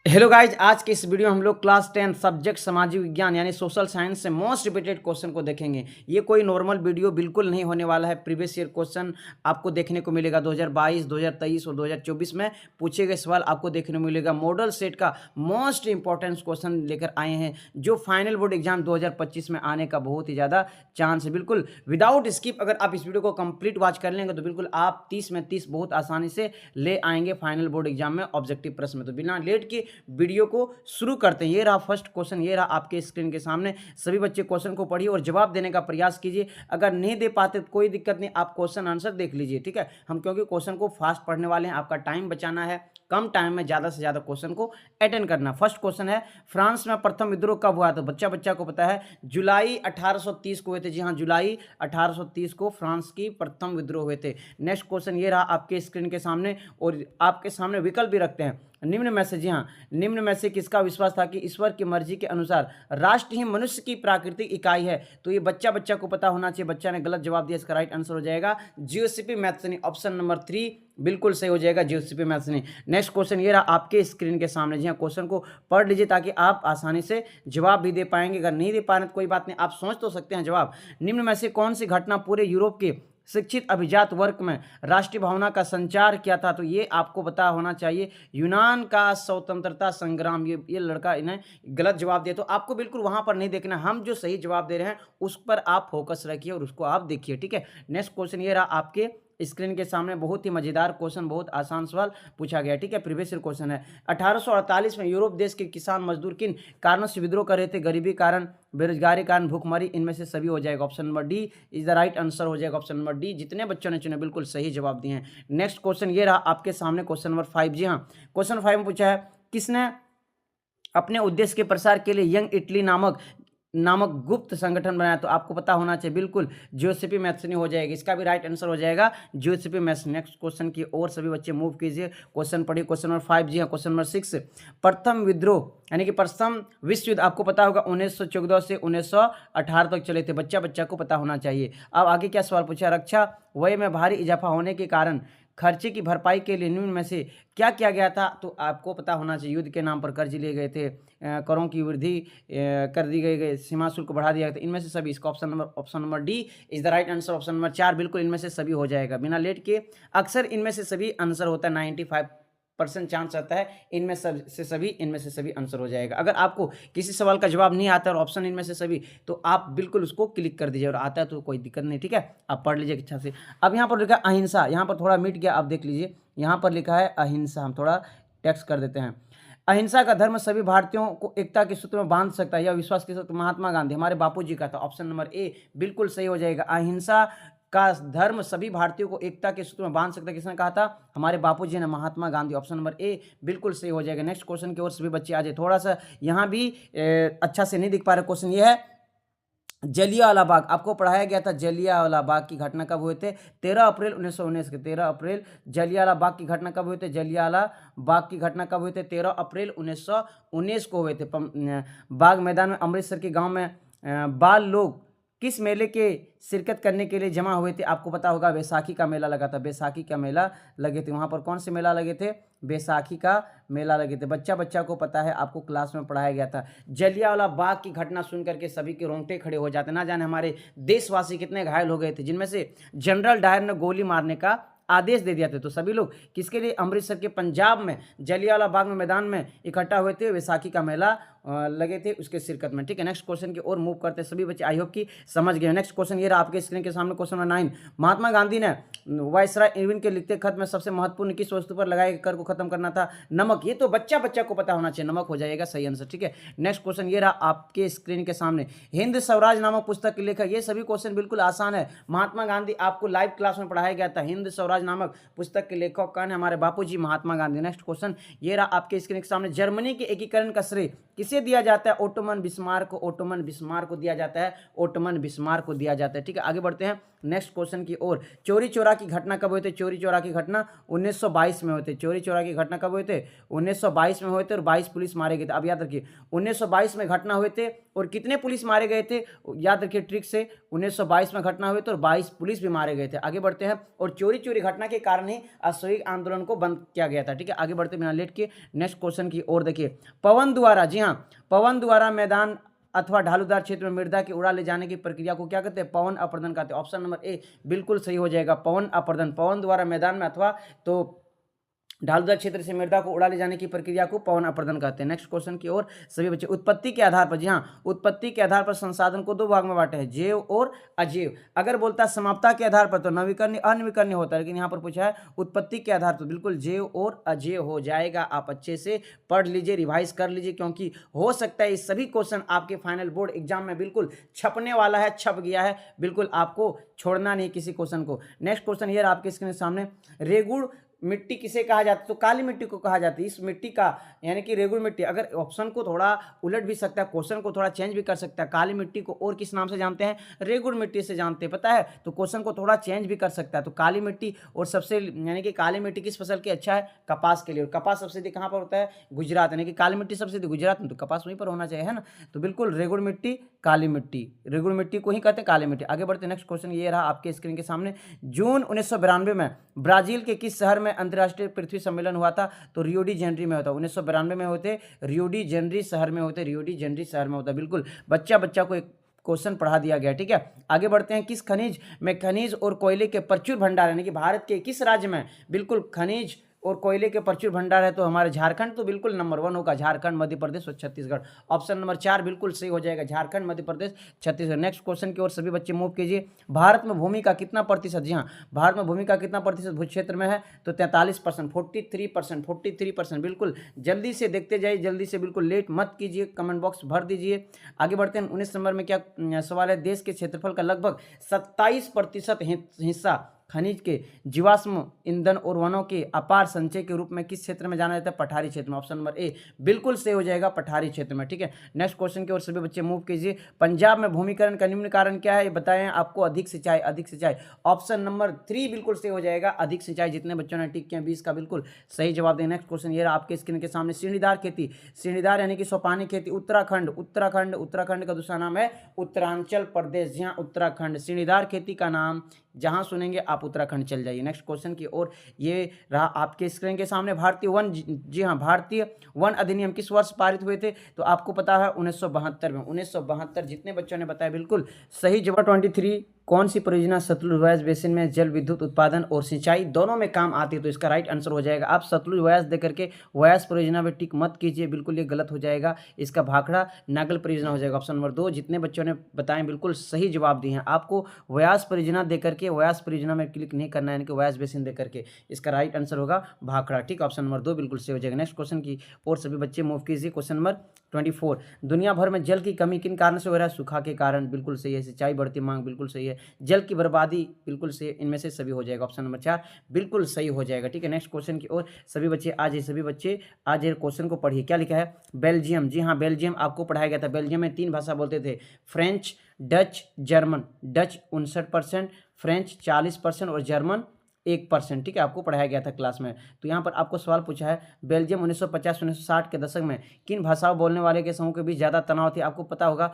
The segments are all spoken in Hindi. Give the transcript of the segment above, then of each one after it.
हेलो गाइज, आज के इस वीडियो में हम लोग क्लास 10 सब्जेक्ट सामाजिक विज्ञान यानी सोशल साइंस से मोस्ट रिपीटेड क्वेश्चन को देखेंगे। ये कोई नॉर्मल वीडियो बिल्कुल नहीं होने वाला है। प्रीवियस ईयर क्वेश्चन आपको देखने को मिलेगा 2022, 2023 और 2024 में पूछे गए सवाल आपको देखने को मिलेगा। मॉडल सेट का मोस्ट इंपॉर्टेंट क्वेश्चन लेकर आए हैं जो फाइनल बोर्ड एग्जाम 2025 में आने का बहुत ही ज़्यादा चांस है। बिल्कुल विदाउट स्किप अगर आप इस वीडियो को कंप्लीट वॉच कर लेंगे तो बिल्कुल आप 30 में 30 बहुत आसानी से ले आएंगे फाइनल बोर्ड एग्जाम में ऑब्जेक्टिव प्रश्न में। तो बिना लेट के वीडियो को शुरू करते हैं। ये रहा फर्स्ट क्वेश्चन, ये रहा आपके स्क्रीन के सामने। सभी बच्चे क्वेश्चन को पढ़िए और जवाब देने का प्रयास कीजिए। अगर नहीं दे पाते तो कोई दिक्कत नहीं, आप क्वेश्चन आंसर देख लीजिए, ठीक है। हम क्योंकि क्वेश्चन को फास्ट पढ़ने वाले हैं, आपका टाइम बचाना है, कम टाइम में ज़्यादा से ज़्यादा क्वेश्चन को अटेंड करना। फर्स्ट क्वेश्चन है, फ्रांस में प्रथम विद्रोह कब हुआ? तो बच्चा बच्चा को पता है जुलाई 1830 को हुए थे। जी हाँ, जुलाई 1830 को फ्रांस की प्रथम विद्रोह हुए थे। नेक्स्ट क्वेश्चन ये रहा आपके स्क्रीन के सामने और आपके सामने विकल्प भी रखते हैं। निम्न में से, जी हाँ, निम्न में से किसका विश्वास था कि ईश्वर की मर्जी के अनुसार राष्ट्र ही मनुष्य की प्राकृतिक इकाई है? तो ये बच्चा बच्चा को पता होना चाहिए। बच्चा ने गलत जवाब दिया, इसका राइट आंसर हो जाएगा जियोसिपी मैथ्सनी। ऑप्शन नंबर 3 बिल्कुल सही हो जाएगा, जियोसिपी मैथ्सनी। नेक्स्ट क्वेश्चन ये रहा आपके स्क्रीन के सामने। जी हाँ, क्वेश्चन को पढ़ लीजिए ताकि आप आसानी से जवाब भी दे पाएंगे। अगर नहीं दे पा रहे तो कोई बात नहीं, आप सोच तो सकते हैं जवाब। निम्न में से कौन सी घटना पूरे यूरोप के शिक्षित अभिजात वर्ग में राष्ट्रीय भावना का संचार किया था? तो ये आपको पता होना चाहिए, यूनान का स्वतंत्रता संग्राम। ये लड़का इन्हें गलत जवाब दिया, तो आपको बिल्कुल वहां पर नहीं देखना। हम जो सही जवाब दे रहे हैं उस पर आप फोकस रखिए और उसको आप देखिए, ठीक है। नेक्स्ट क्वेश्चन ये रहा आपके स्क्रीन के सामने। बहुत ही मजेदार क्वेश्चन, बहुत आसान सवाल पूछा गया, ठीक है। प्रीवियस ईयर क्वेश्चन है। 1848 में यूरोप देश के किसान मजदूर किन कारणों से विद्रोह कर रहे थे? गरीबी कारण, बेरोजगारी कारण, भूखमरी, इनमें से सभी हो जाएगा। Option number D is the right answer हो जाएगा। Option number D. जितने बच्चों ने चुने बिल्कुल सही जवाब दिए हैं। नेक्स्ट क्वेश्चन ये रहा आपके सामने, क्वेश्चन नंबर 5। जी हाँ, क्वेश्चन 5 में पूछा है, किसने अपने उद्देश्य के प्रसार के लिए यंग इटली नामक गुप्त संगठन बनाया? तो आपको पता होना चाहिए, बिल्कुल जियोसिपी मैथ्सनी हो जाएगा। इसका भी राइट आंसर हो जाएगा जियोसिपी मैथ्स। नेक्स्ट क्वेश्चन की ओर सभी बच्चे मूव कीजिए। क्वेश्चन पढ़िए, क्वेश्चन नंबर 5। जी हाँ, क्वेश्चन नंबर 6, प्रथम विद्रोह यानी कि प्रथम विश्व युद्ध आपको पता होगा 1914 से 1918 तक चले थे। बच्चा बच्चा को पता होना चाहिए। अब आगे क्या सवाल पूछा, रक्षा व्यय में भारी इजाफा होने के कारण खर्चे की भरपाई के लिए निम्न में से क्या किया गया था? तो आपको पता होना चाहिए, युद्ध के नाम पर कर्ज लिए गए थे, करों की वृद्धि कर दी गई, सीमा शुल्क बढ़ा दिया गया था। इनमें से सभी, इसका option number D is the right answer. Option number 4 बिल्कुल इनमें से सभी हो जाएगा बिना लेट के। अक्सर इनमें से सभी आंसर होता है, 95% चांस रहता है इनमें से सभी आंसर हो जाएगा। अगर आपको किसी सवाल का जवाब नहीं आता और ऑप्शन इनमें से सभी, तो आप बिल्कुल उसको क्लिक कर दीजिए, और आता है तो कोई दिक्कत नहीं, ठीक है। आप पढ़ लीजिए अच्छा से। अब यहाँ पर लिखा है अहिंसा, यहाँ पर थोड़ा मिट गया, आप देख लीजिए। यहाँ पर लिखा है अहिंसा, हम थोड़ा टेक्स्ट कर देते हैं। अहिंसा का धर्म सभी भारतीयों को एकता के सूत्र में बांध सकता है, यह विश्वास के साथ महात्मा गांधी हमारे बापू जी का था। ऑप्शन नंबर ए बिल्कुल सही हो जाएगा। अहिंसा का धर्म सभी भारतीयों को एकता के सूत्र में बांध सकता है, किसने कहा था? हमारे बापूजी ने, महात्मा गांधी। ऑप्शन नंबर ए बिल्कुल सही हो जाएगा। नेक्स्ट क्वेश्चन की ओर सभी बच्चे आ जाए। थोड़ा सा यहाँ भी अच्छा से नहीं दिख पा रहे। क्वेश्चन ये है, जलियांवाला बाग आपको पढ़ाया गया था, जलियांवाला बाग की घटना कब हुए थे? 13 अप्रैल 1919 के 13 अप्रैल। जलियांवाला बाग की घटना कब हुए थे? जलियांवाला बाग की घटना कब हुए थे? 13 अप्रैल 1919 को हुए थे। बाग मैदान में अमृतसर के गांव में बाल लोग किस मेले के शिरकत करने के लिए जमा हुए थे? आपको पता होगा बैसाखी का मेला लगा था, बैसाखी का मेला लगे थे। वहां पर कौन से मेला लगे थे? बैसाखी का मेला लगे थे। बच्चा बच्चा को पता है, आपको क्लास में पढ़ाया गया था। जलियांवाला बाग की घटना सुन करके सभी के रोंगटे खड़े हो जाते, ना जाने हमारे देशवासी कितने घायल हो गए थे, जिनमें से जनरल डायर ने गोली मारने का आदेश दे दिया था। तो सभी लोग किसके लिए? अमृतसर के पंजाब में जलियांवाला बाग में मैदान में इकट्ठा हुए थे, बैसाखी का मेला लगे थे उसके शिरकत में, ठीक है। नेक्स्ट क्वेश्चन की ओर मूव करते हैं। सभी बच्चे आई होप कि समझ गए। नेक्स्ट क्वेश्चन ये रहा आपके स्क्रीन के सामने, क्वेश्चन नंबर 9। महात्मा गांधी ने वायसराय इरविन के लिखते खत में सबसे महत्वपूर्ण किस वस्तु पर लगाए कर को खत्म करना था? नमक। ये तो बच्चा बच्चा को पता होना चाहिए, नमक हो जाएगा सही आंसर, ठीक है। नेक्स्ट क्वेश्चन ये रहा आपके स्क्रीन के सामने, हिंद स्वराज नामक पुस्तक के लेखक। ये सभी क्वेश्चन बिल्कुल आसान है, महात्मा गांधी, आपको लाइव क्लास में पढ़ाया गया था। हिंद स्वराज नामक पुस्तक के लेखक कौन है? हमारे बापूजी महात्मा गांधी। नेक्स्ट क्वेश्चन ये रहा आपके स्क्रीन के सामने, जर्मनी के एकीकरण का श्रेय किसे दिया जाता है? ओटोमन बिस्मार्क को, ओटोमन बिस्मार्क को दिया जाता है, ओटोमन बिस्मार्क को दिया जाता है, ठीक है। आगे बढ़ते हैं। नेक्स्ट क्वेश्चन की ओर। चोरी चोरा की घटना कब हुई थी? चोरी चोरा की घटना 1922 में हुई थी। चोरी चोरा की घटना कब हुए थे? 1922 में हुए थे और 22 पुलिस मारे गए थे। अब याद रखिए 1922 में घटना हुए थे और कितने पुलिस मारे गए थे? याद रखिए ट्रिक से, 1922 में घटना हुए थे और 22 पुलिस भी मारे गए थे। आगे बढ़ते हैं। और चोरी चोरी घटना के कारण ही असहयोग आंदोलन को बंद किया गया था। ठीक है, आगे बढ़ते बिना लेट के नेक्स्ट क्वेश्चन की ओर देखिए। पवन द्वारा, जी हाँ, पवन द्वारा मैदान अथवा ढालूदार क्षेत्र में मृदा के उड़ा ले जाने की प्रक्रिया को क्या कहते हैं? पवन अपर्दन कहते हैं। ऑप्शन नंबर ए बिल्कुल सही हो जाएगा, पवन अपर्दन। पवन द्वारा मैदान में अथवा तो ढालूदार क्षेत्र से मृदा को उड़ा ले जाने की प्रक्रिया को पवन अपर्दन कहते हैं। नेक्स्ट क्वेश्चन की ओर सभी बच्चे। उत्पत्ति के आधार पर, जी हाँ, उत्पत्ति के आधार पर संसाधन को दो भाग में बांटे हैं, जैव और अजैव। अगर बोलता है समाप्ता के आधार पर तो नवीकरणीय अनवीकरणीय होता है, लेकिन यहाँ पर पूछा है उत्पत्ति के आधार पर, बिल्कुल जैव और अजैव हो जाएगा। आप अच्छे से पढ़ लीजिए, रिवाइज कर लीजिए, क्योंकि हो सकता है ये सभी क्वेश्चन आपके फाइनल बोर्ड एग्जाम में बिल्कुल छपने वाला है, छप गया है, बिल्कुल आपको छोड़ना नहीं किसी क्वेश्चन को। नेक्स्ट क्वेश्चन ये आपके स्क्रीन के सामने। रेगुड़ मिट्टी किसे कहा जाता है? तो काली मिट्टी को कहा जाता है। इस मिट्टी का यानी कि रेगुड़ मिट्टी, अगर ऑप्शन को थोड़ा उलट भी सकता है, क्वेश्चन को थोड़ा चेंज भी कर सकता है। काली मिट्टी को और किस नाम से जानते हैं? रेगुड़ मिट्टी से जानते हैं, पता है? तो क्वेश्चन को थोड़ा चेंज भी कर सकता है। तो काली मिट्टी, और सबसे यानी कि काली मिट्टी किस फसल के अच्छा है? कपास के लिए। और कपास सबसे अधिक कहाँ पर होता है? गुजरात, यानी कि काली मिट्टी सबसे अधिक गुजरात में, तो कपास वहीं पर होना चाहिए, है ना? तो बिल्कुल रेगुड़ मिट्टी, काली मिट्टी, रेगुड़ मिट्टी को ही कहते हैं काली मिट्टी। आगे बढ़ते नेक्स्ट क्वेश्चन ये रहा आपके स्क्रीन के सामने। जून 1992 में ब्राजील के किस शहर में अंतर्राष्ट्रीय पृथ्वी सम्मेलन हुआ था? तो रियो डी जेनेरो में होता। 1992 में होते रियो डी जेनेरो शहर में होते, रियो डी जेनेरो शहर में होता। बिल्कुल बच्चा को एक क्वेश्चन पढ़ा दिया गया। ठीक है, आगे बढ़ते हैं। किस खनिज में खनिज और कोयले के प्रचुर भंडार, यानी कि भारत के किस राज्य में बिल्कुल खनिज और कोयले के प्रचुर भंडार है? तो हमारे झारखंड तो बिल्कुल नंबर 1 होगा, झारखंड, मध्य प्रदेश और छत्तीसगढ़। ऑप्शन नंबर 4 बिल्कुल सही हो जाएगा, झारखंड, मध्य प्रदेश, छत्तीसगढ़। नेक्स्ट क्वेश्चन की ओर सभी बच्चे मूव कीजिए। भारत में भूमि का कितना प्रतिशत, जी हाँ, भारत में भूमि का कितना प्रतिशत भू क्षेत्र में है? तो 43%, 43%, 43%। बिल्कुल जल्दी से देखते जाइए, जल्दी से, बिल्कुल लेट मत कीजिए, कमेंट बॉक्स भर दीजिए। आगे बढ़ते हैं। 19 नंबर में क्या सवाल है? देश के क्षेत्रफल का लगभग 27% हिस्सा खनिज के जीवाश्म ईंधन और वनों के अपार संचय के रूप में किस क्षेत्र में जाना जाता है? पठारी क्षेत्र में। ऑप्शन नंबर ए बिल्कुल सही हो जाएगा, पठारी क्षेत्र में। ठीक है, नेक्स्ट क्वेश्चन की ओर सभी बच्चे मूव कीजिए। पंजाब में भूमिकरण का निम्न कारण क्या है? ये बताएं आपको। अधिक सिंचाई, अधिक सिंचाई। ऑप्शन नंबर 3 बिल्कुल सही हो जाएगा, अधिक सिंचाई। जितने बच्चों ने टिक किया 20 का बिल्कुल सही जवाब दें। नेक्स्ट क्वेश्चन ये आपके स्क्रीन के सामने। सीढ़ीदार खेती, सीढ़ीदार यानी कि सोपानी खेती उत्तराखंड, उत्तराखंड, उत्तराखंड का दूसरा नाम है उत्तरांचल प्रदेश। जी हाँ, उत्तराखंड। सीढ़ीदार खेती का नाम जहां सुनेंगे आप उत्तराखंड चल जाइए। नेक्स्ट क्वेश्चन की ओर ये रहा आपके स्क्रीन के सामने। भारतीय वन, जी हाँ, भारतीय वन अधिनियम किस वर्ष पारित हुए थे? तो आपको पता है 1972 में, 1972। जितने बच्चों ने बताया बिल्कुल सही जवाब। 23 कौन सी परियोजना सतलुज व्यास बेसिन में जल विद्युत उत्पादन और सिंचाई दोनों में काम आती है? तो इसका राइट आंसर हो जाएगा। आप सतलुज व्यास दे करके व्यास परियोजना में टिक मत कीजिए, बिल्कुल ये गलत हो जाएगा। इसका भाखड़ा नागल परियोजना हो जाएगा। Option number 2। जितने बच्चों ने बताएं बिल्कुल सही जवाब दिए हैं। आपको व्यास परियोजना दे करके व्यास परियोजना में क्लिक नहीं करना है, यानी कि व्यास बेसिन दे करके। इसका राइट आंसर होगा भाखड़ा। ठीक, ऑप्शन नंबर 2 बिल्कुल सही हो जाएगा। नेक्स्ट क्वेश्चन की और सभी बच्चे मूव कीजिए। Question number 24। दुनिया भर में जल की कमी किन कारण से हो रहा है? सूखा के कारण, बिल्कुल सही है। सिंचाई बढ़ती मांग, बिल्कुल सही है। जल की बर्बादी, बिल्कुल सही। इनमें से सभी हो जाएगा। ऑप्शन नंबर 4 बिल्कुल सही हो जाएगा। ठीक है, नेक्स्ट क्वेश्चन की ओर सभी बच्चे आज क्वेश्चन को पढ़िए। क्या लिखा है? बेल्जियम, जी हाँ, बेल्जियम आपको पढ़ाया गया था। बेल्जियम में 3 भाषा बोलते थे, French, Dutch, German. Dutch 59%, French 40% और जर्मन 1%। ठीक है, आपको पढ़ाया गया था क्लास में। तो यहाँ पर आपको सवाल पूछा है, बेल्जियम 1950-1960 के दशक में किन भाषाओं बोलने वाले के समूह के बीच ज़्यादा तनाव थे? आपको पता होगा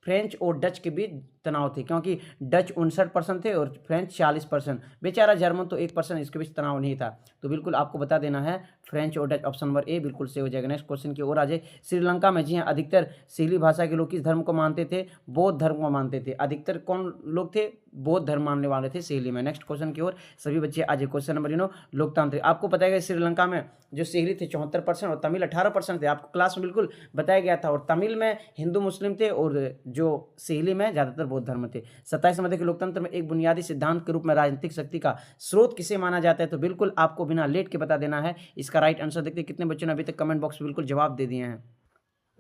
फ्रेंच और डच के बीच तनाव थे, क्योंकि डच 59% थे और फ्रेंच 40%। बेचारा जर्मन तो 1%, इसके बीच तनाव नहीं था। तो बिल्कुल आपको बता देना है फ्रेंच और डच। ऑप्शन नंबर ए बिल्कुल सही हो जाएगा। नेक्स्ट क्वेश्चन की ओर आ जाए। श्रीलंका में, जी हाँ, अधिकतर सिंहली भाषा के लोग किस धर्म को मानते थे? बौद्ध धर्म को मानते थे। अधिकतर कौन लोग थे? बौद्ध धर्म मानने वाले थे सिंहली में। नेक्स्ट क्वेश्चन की ओर सभी बच्चे आ जाए। क्वेश्चन नंबर 9 लोकतांत्रिक। आपको पता है श्रीलंका में जो सिंहली थे 74% और तमिल 18% थे। आपको क्लास में बिल्कुल बताया गया था। और तमिल में हिंदू मुस्लिम थे और जो सिंहली में ज़्यादातर बौद्ध धर्म थे। 27 नंबर देखिए, लोकतंत्र में एक बुनियादी सिद्धांत के रूप में राजनीतिक शक्ति का स्रोत किसे माना जाता है? तो बिल्कुल आपको बिना लेट के बता देना है। इसका राइट आंसर देखते कितने बच्चों ने अभी तक कमेंट बॉक्स में बिल्कुल जवाब दे दिए हैं।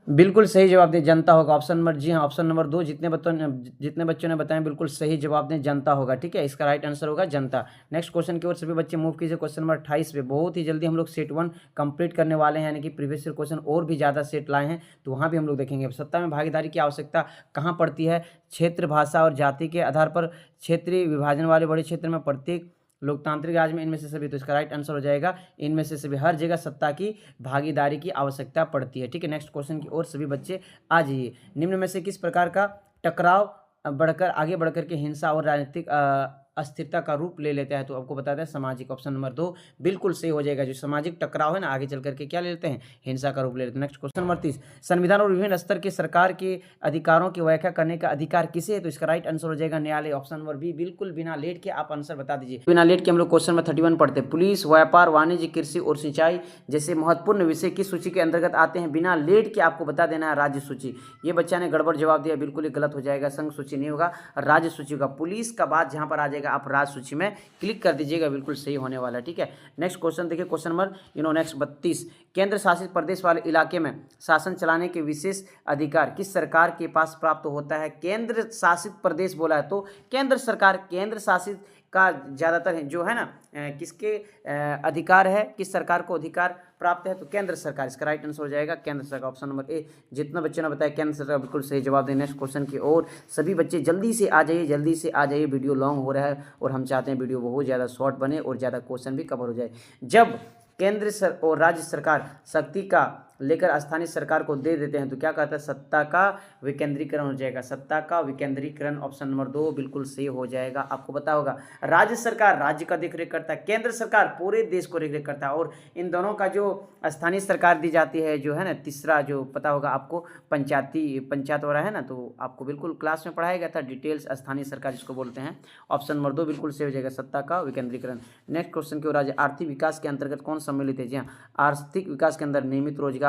बिल्कुल सही जवाब दें, जनता होगा। ऑप्शन नंबर, जी हाँ, ऑप्शन नंबर 2 जितने बच्चों ने बताया बिल्कुल सही जवाब दें, जनता होगा। ठीक है, इसका राइट आंसर होगा जनता। नेक्स्ट क्वेश्चन की ओर सभी बच्चे मूव कीजिए। क्वेश्चन नंबर 28 पे बहुत ही जल्दी हम लोग सेट 1 कंप्लीट करने वाले हैं, यानी कि प्रीवियस ईयर क्वेश्चन और भी ज़्यादा सेट लाए हैं, तो वहाँ भी हम लोग देखेंगे। सत्ता में भागीदारी की आवश्यकता कहाँ पड़ती है? क्षेत्र, भाषा और जाति के आधार पर क्षेत्रीय विभाजन वाले बड़े क्षेत्र में, प्रत्येक लोकतांत्रिक राज्य में, इनमें से सभी। तो इसका राइट आंसर हो जाएगा इनमें से सभी। हर जगह सत्ता की भागीदारी की आवश्यकता पड़ती है। ठीक है, नेक्स्ट क्वेश्चन की ओर सभी बच्चे आ जाइए। निम्न में से किस प्रकार का टकराव आगे बढ़कर के हिंसा और राजनीतिक अस्थिरता का रूप ले लेता है? तो आपको बताते हैं सामाजिक। ऑप्शन नंबर 2 बिल्कुल सही हो जाएगा। जो सामाजिक टकराव है ना, आगे चल करके क्या ले लेते हैं? हिंसा का रूप ले लेते हैं। नेक्स्ट क्वेश्चन नंबर 30, संविधान और विभिन्न स्तर के सरकार के अधिकारों की व्याख्या करने का अधिकार किसे है? तो इसका राइट आंसर हो जाएगा न्यायालय। ऑप्शन नंबर बी, बिल्कुल बिना लेट के आप आंसर बता दीजिए। बिना लेट के हम लोग क्वेश्चन नंबर 31 पढ़ते हैं। पुलिस, व्यापार, वाणिज्य, कृषि और सिंचाई जैसे महत्वपूर्ण विषय किस सूची के अंतर्गत आते हैं? बिना लेट के आपको बता देना है राज्य सूची। ये बच्चा ने गड़बड़ जवाब दिया, बिल्कुल ही गलत हो जाएगा। संघ सूची नहीं होगा, राज्य सूची होगा। पुलिस का बाद जहां पर आ जाएगा आप राज्य सूची में क्लिक कर दीजिएगा, बिल्कुल सही होने वाला है। ठीक है, नेक्स्ट क्वेश्चन देखिए। क्वेश्चन नंबर नेक्स्ट 32, केंद्र शासित प्रदेश वाले इलाके में शासन चलाने के विशेष अधिकार किस सरकार के पास प्राप्त होता है? केंद्र शासित प्रदेश बोला है तो केंद्र सरकार, केंद्र शासित का ज़्यादातर जो है ना किसके अधिकार है, किस सरकार को अधिकार प्राप्त है? तो केंद्र सरकार। इसका राइट आंसर हो जाएगा केंद्र सरकार। ऑप्शन नंबर ए, जितना बच्चों ने बताया केंद्र सरकार, बिल्कुल सही जवाब दें। नेक्स्ट क्वेश्चन की ओर सभी बच्चे जल्दी से आ जाइए, जल्दी से आ जाइए। वीडियो लॉन्ग हो रहा है और हम चाहते हैं वीडियो बहुत ज़्यादा शॉर्ट बने और ज़्यादा क्वेश्चन भी कवर हो जाए। जब केंद्र और राज्य सरकार शक्ति का लेकर स्थानीय सरकार को दे देते हैं तो क्या कहता है? सत्ता का विकेंद्रीकरण हो जाएगा। सत्ता का विकेंद्रीकरण, ऑप्शन नंबर 2 बिल्कुल सही हो जाएगा। आपको पता होगा राज्य सरकार राज्य का देखरेख करता है, केंद्र सरकार पूरे देश को देखरेख करता है, और इन दोनों का जो स्थानीय सरकार दी जाती है जो है ना, तीसरा जो पता होगा आपको पंचायत वाला है ना, तो आपको बिल्कुल क्लास में पढ़ाया गया था डिटेल्स, स्थानीय सरकार जिसको बोलते हैं। ऑप्शन नंबर 2 बिल्कुल सही हो जाएगा, सत्ता का विकेंद्रीकरण। नेक्स्ट क्वेश्चन की ओर आज, आर्थिक विकास के अंतर्गत कौन सम्मिलित है? जी हाँ, आर्थिक विकास के अंदर नियमित रोजगार,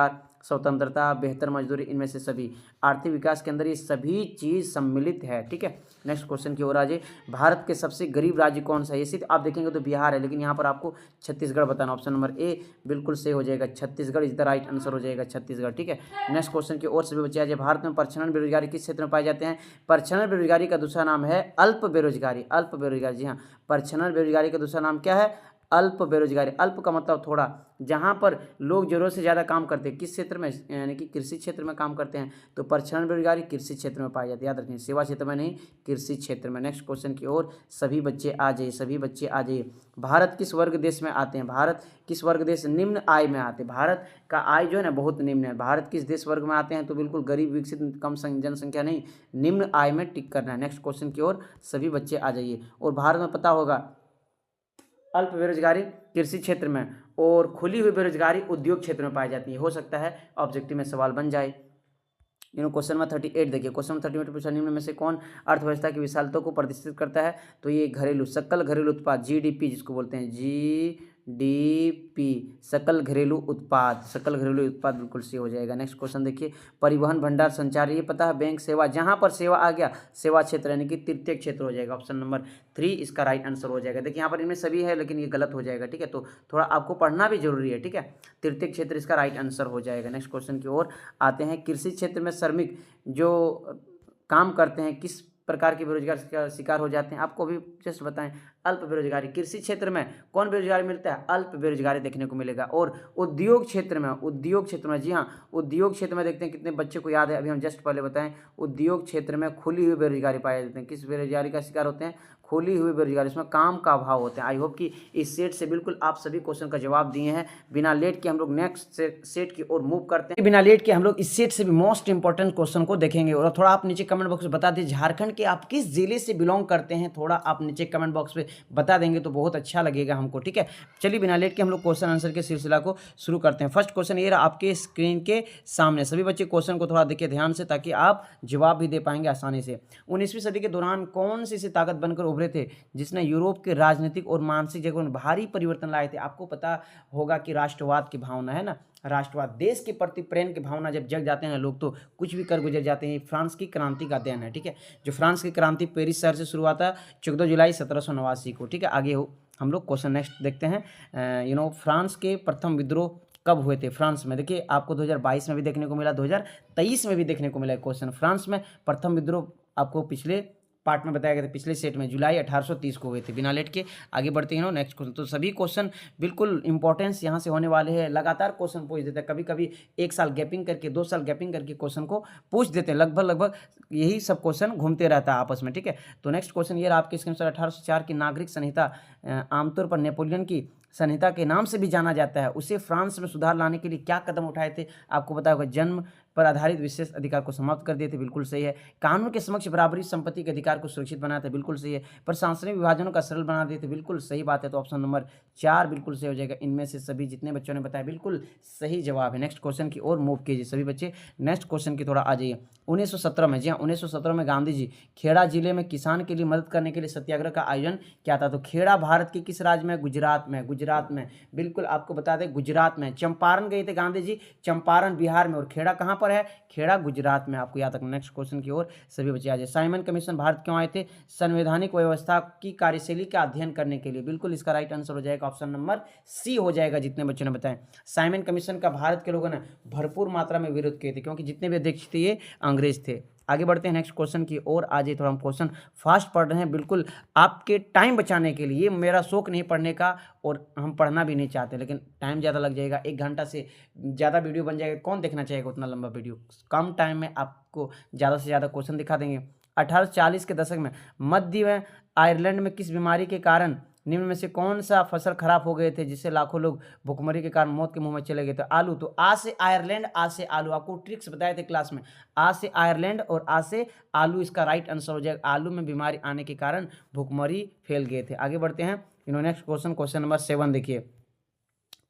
स्वतंत्रता, बेहतर मजदूरी, इनमें से सभी। आर्थिक विकास के अंदर ये सभी चीज सम्मिलित है। ठीक है, नेक्स्ट क्वेश्चन की ओर आ जाइए। भारत के सबसे गरीब राज्य कौन सा है? ये सिर्फ आप देखेंगे तो बिहार है, लेकिन यहाँ पर आपको छत्तीसगढ़ बताना। ऑप्शन नंबर ए बिल्कुल सही हो जाएगा, Chhattisgarh is the right answer हो जाएगा, छत्तीसगढ़। ठीक है, नेक्स्ट क्वेश्चन की ओर सभी बच्चे आ जाए। भारत में प्रच्छन्न बेरोजगारी किस क्षेत्र में पाए जाते हैं? प्रच्छन्न बेरोजगारी का दूसरा नाम है अल्प बेरोजगारी। अल्प बेरोजगारी, जी हाँ, प्रच्छन्न बेरोजगारी का दूसरा नाम क्या है? अल्प बेरोजगारी। अल्प का मतलब थोड़ा, जहाँ पर लोग जरूरत से ज़्यादा काम करते हैं, किस क्षेत्र में? यानी कि कृषि क्षेत्र में काम करते हैं, तो प्रच्छन्न बेरोजगारी कृषि क्षेत्र में पाई जाती है। याद रखें, सेवा क्षेत्र में नहीं, कृषि क्षेत्र में। नेक्स्ट क्वेश्चन की ओर सभी बच्चे आ जाइए, सभी बच्चे आ जाइए। भारत किस वर्ग देश में आते हैं? भारत किस वर्ग देश? निम्न आय में आते हैं। भारत का आय जो है ना बहुत निम्न है। भारत किस देश वर्ग में आते हैं? तो बिल्कुल गरीब, विकसित, कम जनसंख्या नहीं, निम्न आय में टिक करना है। नेक्स्ट क्वेश्चन की ओर सभी बच्चे आ जाइए। और भारत में पता होगा अल्प बेरोजगारी कृषि क्षेत्र में और खुली हुई बेरोजगारी उद्योग क्षेत्र में पाई जाती है। हो सकता है ऑब्जेक्टिव में सवाल बन जाए। क्वेश्चन नंबर 38 देखिए। क्वेश्चन नंबर 38 पूछा, निम्न में से कौन अर्थव्यवस्था की विशालता को प्रदर्शित करता है? तो ये घरेलू, सकल घरेलू उत्पाद, जीडीपी जिसको बोलते हैं, जीडीपी, सकल घरेलू उत्पाद, सकल घरेलू उत्पाद बिल्कुल सही हो जाएगा। नेक्स्ट क्वेश्चन देखिए। परिवहन, भंडार, संचार, ये पता है। बैंक, सेवा, जहां पर सेवा आ गया सेवा क्षेत्र यानी कि तृतीय क्षेत्र हो जाएगा। ऑप्शन नंबर 3 इसका राइट आंसर हो जाएगा। देखिए यहाँ पर इनमें सभी है लेकिन ये गलत हो जाएगा। ठीक है, तो थोड़ा आपको पढ़ना भी जरूरी है। ठीक है, तृतीय क्षेत्र इसका राइट आंसर हो जाएगा। नेक्स्ट क्वेश्चन की ओर आते हैं। कृषि क्षेत्र में श्रमिक जो काम करते हैं किस प्रकार के बेरोजगार का शिकार हो जाते हैं? आपको भी जस्ट बताएं। अल्प बेरोजगारी। कृषि क्षेत्र में कौन बेरोजगारी मिलता है? अल्प बेरोजगारी देखने को मिलेगा। और उद्योग क्षेत्र में, जी हाँ, उद्योग क्षेत्र में देखते हैं कितने बच्चे को याद है, अभी हम जस्ट पहले बताएं। उद्योग क्षेत्र में खुली हुई बेरोजगारी पाई जाती है। किस बेरोजगारी का शिकार होते हैं? खुली हुई बेरोजगारी, इसमें काम का अभाव होता है। आई होप कि इस सेट से बिल्कुल आप सभी क्वेश्चन का जवाब दिए हैं। बिना लेट के हम लोग नेक्स्ट सेट की ओर मूव करते हैं। बिना लेट के हम लोग इस सेट से भी मोस्ट इंपॉर्टेंट क्वेश्चन को देखेंगे। और थोड़ा आप नीचे कमेंट बॉक्स में बता दीजिए झारखंड के आप किस जिले से बिलोंग करते हैं, थोड़ा आप नीचे कमेंट बॉक्स में बता देंगे तो बहुत अच्छा लगेगा हमको। ठीक है, चलिए बिना लेट के हम लोग क्वेश्चन आंसर के सिलसिला को शुरू करते हैं। फर्स्ट क्वेश्चन ये रहा आपके स्क्रीन के सामने। सभी बच्चे क्वेश्चन को थोड़ा देखिए ध्यान से, ताकि आप जवाब भी दे पाएंगे आसानी से। 19वीं सदी के दौरान कौन सी ताकत बनकर उभरे थे जिसने यूरोप के राजनीतिक और मानसिक जगह में भारी परिवर्तन लाए थे? आपको पता होगा कि राष्ट्रवाद की भावना है ना, राष्ट्रवाद, देश के प्रति प्रेम की भावना जब जग जाते हैं लोग तो कुछ भी कर गुजर जाते हैं। फ्रांस की क्रांति का देन है। ठीक है, जो फ्रांस की क्रांति पेरिस शहर से शुरू हुआ था 14 जुलाई 1789 को। ठीक है, आगे हम लोग क्वेश्चन नेक्स्ट देखते हैं। फ्रांस के प्रथम विद्रोह कब हुए थे? फ्रांस में। देखिए आपको 2022 में भी देखने को मिला, 2023 में भी देखने को मिला क्वेश्चन। फ्रांस में प्रथम विद्रोह आपको पिछले पार्ट में बताया गया था, पिछले सेट में जुलाई 1830 को हुए थे। बिना लेट के आगे बढ़ते हैं नेक्स्ट क्वेश्चन। तो सभी क्वेश्चन बिल्कुल इंपॉर्टेंस यहाँ से होने वाले हैं। लगातार क्वेश्चन पूछ देते हैं, कभी कभी 1 साल गैपिंग करके, 2 साल गैपिंग करके क्वेश्चन को पूछ देते हैं। लगभग यही सब क्वेश्चन घूमते रहता है आपस में, ठीक है। तो नेक्स्ट क्वेश्चन ये रहा आपके स्क्रीन पर। 1804 की नागरिक संहिता आमतौर पर नेपोलियन की संहिता के नाम से भी जाना जाता है। उसे फ्रांस में सुधार लाने के लिए क्या कदम उठाए थे? आपको पता होगा, जन्म पर आधारित विशेष अधिकार को समाप्त कर दिए थे, बिल्कुल सही है। कानून के समक्ष बराबरी संपत्ति के अधिकार को सुरक्षित बनाया था, बिल्कुल सही है। प्रशासनिक विभाजनों का सरल बना दिए थे, बिल्कुल सही बात है। तो ऑप्शन नंबर 4 बिल्कुल सही हो जाएगा। इनमें से सभी जितने बच्चों ने बताया बिल्कुल सही जवाब है। नेक्स्ट क्वेश्चन की ओर मूव कीजिए सभी बच्चे। नेक्स्ट क्वेश्चन की थोड़ा आ जाइए। 1917 में, जी हाँ 1917 में गांधी जी खेड़ा जिले में किसान के लिए मदद करने के लिए सत्याग्रह का आयोजन किया था। तो खेड़ा भारत के किस राज्य में? गुजरात में। गुजरात में, बिल्कुल आपको बता दें गुजरात में। चंपारण गए थे गांधी जी, चंपारण बिहार में, और खेड़ा कहाँ पर है? खेड़ा गुजरात में, आपको याद रखना। नेक्स्ट क्वेश्चन की ओर सभी बच्चे आ जाए। साइमन कमीशन भारत क्यों आए थे? संवैधानिक व्यवस्था की कार्यशैली का अध्ययन करने के लिए, बिल्कुल इसका राइट आंसर हो जाएगा ऑप्शन नंबर सी हो जाएगा, जितने बच्चों ने बताया। साइमन कमीशन का भारत के लोगों ने भरपूर मात्रा में विरोध किए थे, क्योंकि जितने भी अध्यक्ष थे ये अंग्रेज थे। आगे बढ़ते हैं नेक्स्ट क्वेश्चन की ओर। आज ये थोड़ा हम क्वेश्चन फास्ट पढ़ रहे हैं, बिल्कुल आपके टाइम बचाने के लिए। मेरा शौक नहीं पढ़ने का, और हम पढ़ना भी नहीं चाहते, लेकिन टाइम ज़्यादा लग जाएगा, 1 घंटा से ज़्यादा वीडियो बन जाएगा। कौन देखना चाहेगा उतना लंबा वीडियो? कम टाइम में आपको ज़्यादा से ज़्यादा क्वेश्चन दिखा देंगे। 1840 के दशक में मध्य आयरलैंड में किस बीमारी के कारण निम्न में से कौन सा फसल खराब हो गए थे, जिससे लाखों लोग भुखमरी के कारण मौत के मुंह में चले गए थे? आलू। तो आ से आयरलैंड, आ से आलू, आपको ट्रिक्स बताए थे क्लास में। आ से आयरलैंड और आ से आलू, इसका राइट आंसर हो जाएगा। आलू में बीमारी आने के कारण भुखमरी फैल गए थे। आगे बढ़ते हैं। नेक्स्ट क्वेश्चन, क्वेश्चन नंबर 7 देखिए।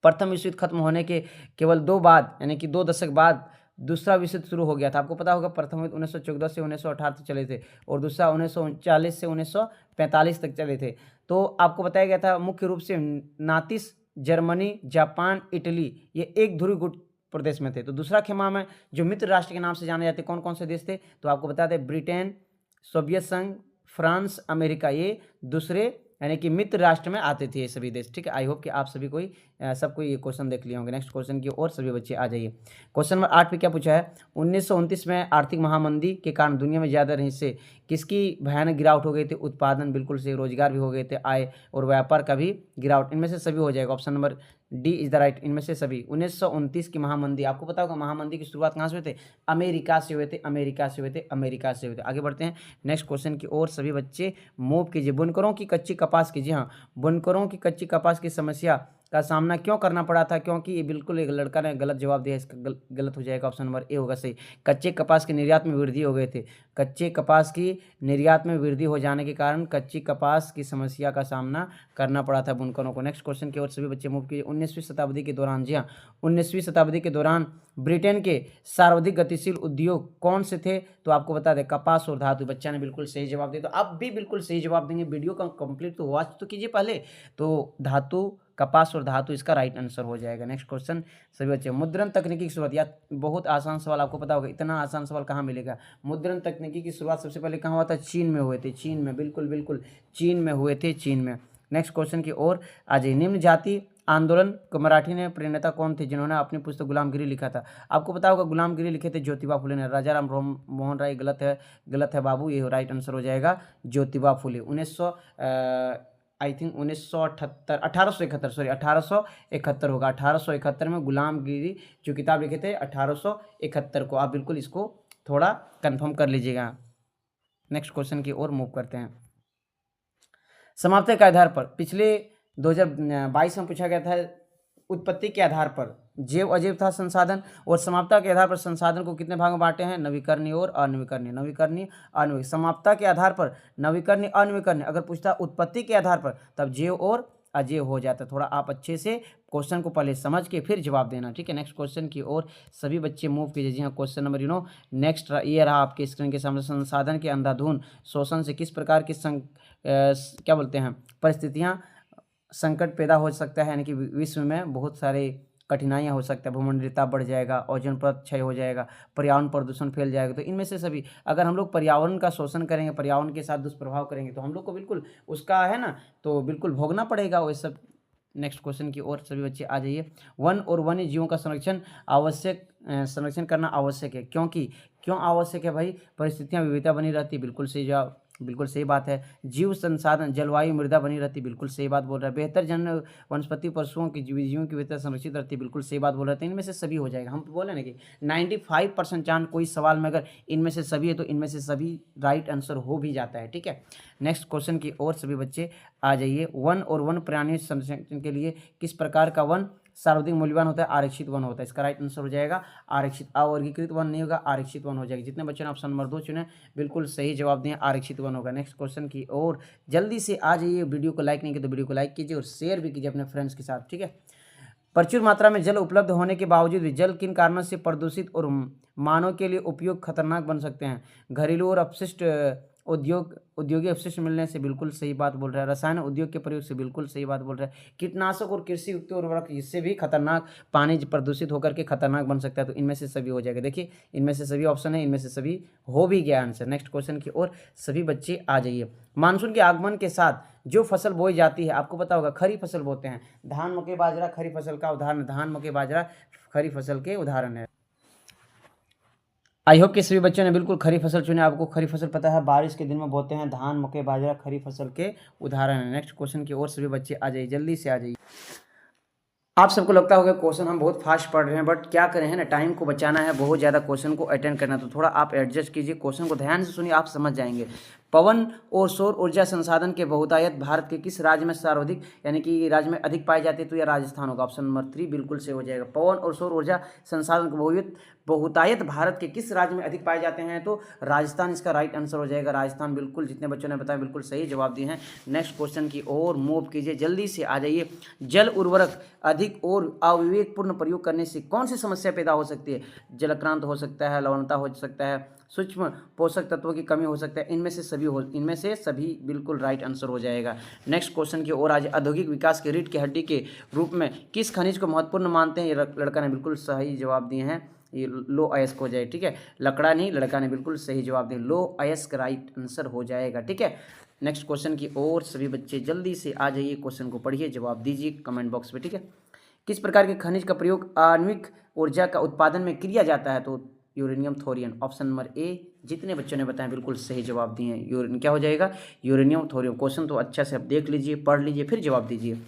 प्रथम विश्व युद्ध खत्म होने के केवल 2 बाद, यानी कि 2 दशक बाद दूसरा विश्व युद्ध शुरू हो गया था। आपको पता होगा प्रथम युद्ध 1914 से 1918 तक चले थे, और दूसरा 1939 से 1945 तक चले थे। तो आपको बताया गया था मुख्य रूप से नातिस, जर्मनी, जापान, इटली, ये एक ध्रुवीय गुट प्रदेश में थे। तो दूसरा खेमा में जो मित्र राष्ट्र के नाम से जाने जाते कौन कौन से देश थे? तो आपको बता दें ब्रिटेन, सोवियत संघ, फ्रांस, अमेरिका, ये दूसरे यानी कि मित्र राष्ट्र में आते थे ये सभी देश, ठीक है। आई होप कि आप सभी सबको ये क्वेश्चन देख लिए होंगे। नेक्स्ट क्वेश्चन की ओर सभी बच्चे आ जाइए। क्वेश्चन नंबर 8 पे क्या पूछा है? 1929 में आर्थिक महामंदी के कारण दुनिया में ज़्यादा हिस्से किसकी भयानक गिरावट हो गई थी? उत्पादन, बिल्कुल से रोजगार भी हो गए थे, आय और व्यापार का भी गिरावट। इनमें से सभी हो जाएगा, option number D is the right. इनमें से सभी। 1929 की महामंदी, आपको पता होगा महामंदी की शुरुआत कहाँ से हुए थे? अमेरिका से हुए थे, अमेरिका से हुए थे, अमेरिका से हुए थे। आगे बढ़ते हैं नेक्स्ट क्वेश्चन की ओर सभी बच्चे मूव कीजिए। बुनकरों की कच्ची कपास की, जी हाँ, बुनकरों की कच्ची कपास की समस्या का सामना क्यों करना पड़ा था? क्योंकि ये बिल्कुल एक लड़का ने गलत जवाब दिया, इसका गलत हो जाएगा, ऑप्शन नंबर ए होगा सही। कच्चे कपास के निर्यात में वृद्धि हो गए थे। कच्चे कपास की निर्यात में वृद्धि हो जाने के कारण कच्ची कपास की समस्या का सामना करना पड़ा था बुनकरों को। नेक्स्ट क्वेश्चन की ओर सभी बच्चे मूव कीजिए। 19वीं शताब्दी के दौरान, जी हाँ 19वीं शताब्दी के दौरान ब्रिटेन के सर्वाधिक गतिशील उद्योग कौन से थे? तो आपको बता दें कपास और धातु। बच्चा ने बिल्कुल सही जवाब दिया, तो आप भी बिल्कुल सही जवाब देंगे। वीडियो का कंप्लीट तो वॉच तो कीजिए पहले। तो धातु, कपास और धातु इसका राइट आंसर हो जाएगा। नेक्स्ट क्वेश्चन सभी बच्चे। मुद्रण तकनीकी की शुरुआत, या बहुत आसान सवाल, आपको पता होगा इतना आसान सवाल कहाँ मिलेगा। मुद्रण तकनीकी की शुरुआत सबसे पहले कहाँ हुआ था? चीन में हुए थे, चीन में, बिल्कुल बिल्कुल चीन में हुए थे, चीन में। नेक्स्ट क्वेश्चन की ओर आ जाइए। निम्न जाति आंदोलन को मराठी ने प्रेरणा कौन थे जिन्होंने अपनी पुस्तक गुलामगिरी लिखा था? आपको पता होगा गुलामगिरी लिखे थे ज्योतिबा फुले ने। राजा राम मोहन राय गलत है, गलत है बाबू, ये राइट आंसर हो जाएगा ज्योतिबा फुले। 1871 होगा, 1871 में गुलामगिरी जो किताब लिखे थे 1871 को। आप बिल्कुल इसको थोड़ा कंफर्म कर लीजिएगा। नेक्स्ट क्वेश्चन की ओर मूव करते हैं। समाप्ति के आधार पर पिछले 2022 में पूछा गया था, उत्पत्ति के आधार पर जैव अजैव था संसाधन, और समाप्ता के आधार पर संसाधन को कितने भागों में बांटे हैं? नवीकरणीय और अनवीकरणीय। नवीकरणीय, अनवीकरणीय। समाप्ता के आधार पर नवीकरणीय, अनवीकरणीय। अगर पूछता उत्पत्ति के आधार पर तब जैव और अजैव हो जाता। थोड़ा आप अच्छे से क्वेश्चन को पहले समझ के फिर जवाब देना, ठीक है। नेक्स्ट क्वेश्चन की ओर सभी बच्चे मूव कीजिए। जी हाँ क्वेश्चन नंबर नेक्स्ट ये रहा आपके स्क्रीन के सामने। संसाधन के अंधाधुंध शोषण से किस प्रकार की क्या बोलते हैं परिस्थितियाँ संकट पैदा हो सकता है, यानी कि विश्व में बहुत सारे कठिनाइयाँ हो सकता है। भूमंडलीय ताप बढ़ जाएगा, ओजोन परत क्षय हो जाएगा, पर्यावरण प्रदूषण फैल जाएगा। तो इनमें से सभी अगर हम लोग पर्यावरण का शोषण करेंगे, पर्यावरण के साथ दुष्प्रभाव करेंगे, तो हम लोग को बिल्कुल उसका है ना, तो बिल्कुल भोगना पड़ेगा वो सब नेक्स्ट क्वेश्चन की ओर सभी बच्चे आ जाइए। वन और वन्य जीवों का संरक्षण करना आवश्यक है, क्योंकि क्यों आवश्यक है भाई? परिस्थितियां विविधता बनी रहती, बिल्कुल सही जवाब, बिल्कुल सही बात है। जीव संसाधन, जलवायु, मृदा बनी रहती, बिल्कुल सही बात बोल रहा है। बेहतर जन वनस्पति, पशुओं की जीवों की विविधता संरक्षित रहती, बिल्कुल सही बात बोल रहे हैं। तो इनमें से सभी हो जाएगा। हम बोले ना कि 95% चांस कोई सवाल में अगर इनमें से सभी है तो इनमें से सभी राइट आंसर हो भी जाता है, ठीक है। नेक्स्ट क्वेश्चन की ओर सभी बच्चे आ जाइए। वन और वन प्राणी संरक्षण के लिए किस प्रकार का वन सर्वाधिक मूल्यवान होता है? आरक्षित वन होता है। इसका राइट आंसर हो जाएगा आरक्षित। अवर्गीकृत वन नहीं होगा, आरक्षित वन हो जाएगा। जितने बच्चों ने ऑप्शन नंबर 2 चुने बिल्कुल सही जवाब दिए, आरक्षित वन होगा। नेक्स्ट क्वेश्चन की ओर जल्दी से आ जाइए। वीडियो को लाइक नहीं किया तो वीडियो को लाइक कीजिए और शेयर भी कीजिए अपने फ्रेंड्स के साथ, ठीक है। प्रचुर मात्रा में जल उपलब्ध होने के बावजूद भी जल किन कारणों से प्रदूषित और मानव के लिए उपयोग खतरनाक बन सकते हैं? घरेलू और अपशिष्ट औद्योगिक अपशिष्ट मिलने से, बिल्कुल सही बात बोल रहा है। रसायन उद्योग के प्रयोग से, बिल्कुल सही बात बोल रहा है। कीटनाशक और कृषि युक्त उर्वरक, इससे भी खतरनाक पानी प्रदूषित होकर के खतरनाक बन सकता है। तो इनमें से सभी हो जाएगा। देखिए इनमें से सभी ऑप्शन है, इनमें से सभी हो भी गया आंसर। नेक्स्ट क्वेश्चन की ओर सभी बच्चे आ जाइए। मानसून के आगमन के साथ जो फसल बोई जाती है, आपको पता होगा खरीफ फसल बोते हैं। धान, मकई, बाजरा खरीफ फसल का उदाहरण। धान, मकई, बाजरा खरीफ फसल के उदाहरण है। आई होप कि सभी बच्चों ने बिल्कुल खरीफ फसल चुने। आपको खरीफ फसल पता है, बारिश के दिन में बोते हैं। धान, मकई, बाजरा खरीफ फसल के उदाहरण है। नेक्स्ट क्वेश्चन की ओर सभी बच्चे आ जाइए, जल्दी से आ जाइए। आप सबको लगता होगा क्वेश्चन हम बहुत फास्ट पढ़ रहे हैं, बट क्या करें है ना, टाइम को बचाना है, बहुत ज़्यादा क्वेश्चन को अटेंड करना, तो थोड़ा आप एडजस्ट कीजिए। क्वेश्चन को ध्यान से सुनिए, आप समझ जाएंगे। पवन और सौर ऊर्जा संसाधन के बहुतायत भारत के किस राज्य में सर्वाधिक, यानी कि राज्य में अधिक पाई जाती है? तो यह राजस्थान होगा। ऑप्शन नंबर 3 बिल्कुल से हो जाएगा। पवन और सौर ऊर्जा संसाधन के बहुतायत भारत के किस राज्य में अधिक पाए जाते हैं? तो राजस्थान इसका राइट आंसर हो जाएगा। राजस्थान, बिल्कुल जितने बच्चों ने बताया बिल्कुल सही जवाब दिए हैं। नेक्स्ट क्वेश्चन की ओर मूव कीजिए, जल्दी से आ जाइए। जल उर्वरक अधिक और अविवेकपूर्ण प्रयोग करने से कौन सी समस्या पैदा हो सकती है? जलाक्रांत हो सकता है, लवणता हो सकता है, सूक्ष्म पोषक तत्वों की कमी हो सकता है। इनमें से सभी बिल्कुल राइट आंसर हो जाएगा। नेक्स्ट क्वेश्चन की ओर आज औद्योगिक विकास के रीढ़ की हड्डी के रूप में किस खनिज को महत्वपूर्ण मानते हैं? ये लड़का ने बिल्कुल सही जवाब दिए हैं। ये लो अयस्क हो जाए, ठीक है। लकड़ा नहीं, लड़का ने बिल्कुल सही जवाब दिया। लो अयस्क राइट आंसर हो जाएगा, ठीक है। नेक्स्ट क्वेश्चन की ओर सभी बच्चे जल्दी से आ जाइए। क्वेश्चन को पढ़िए, जवाब दीजिए कमेंट बॉक्स में, ठीक है। किस प्रकार के खनिज का प्रयोग आणविक ऊर्जा का उत्पादन में किया जाता है? तो यूरेनियम, थोरियम। ऑप्शन नंबर ए जितने बच्चों ने बताया बिल्कुल सही जवाब दिए हैं। यूरेनियम क्या हो जाएगा? Uranium, thorium. क्वेश्चन तो अच्छा से आप देख लीजिए, पढ़ लीजिए, फिर जवाब दीजिए।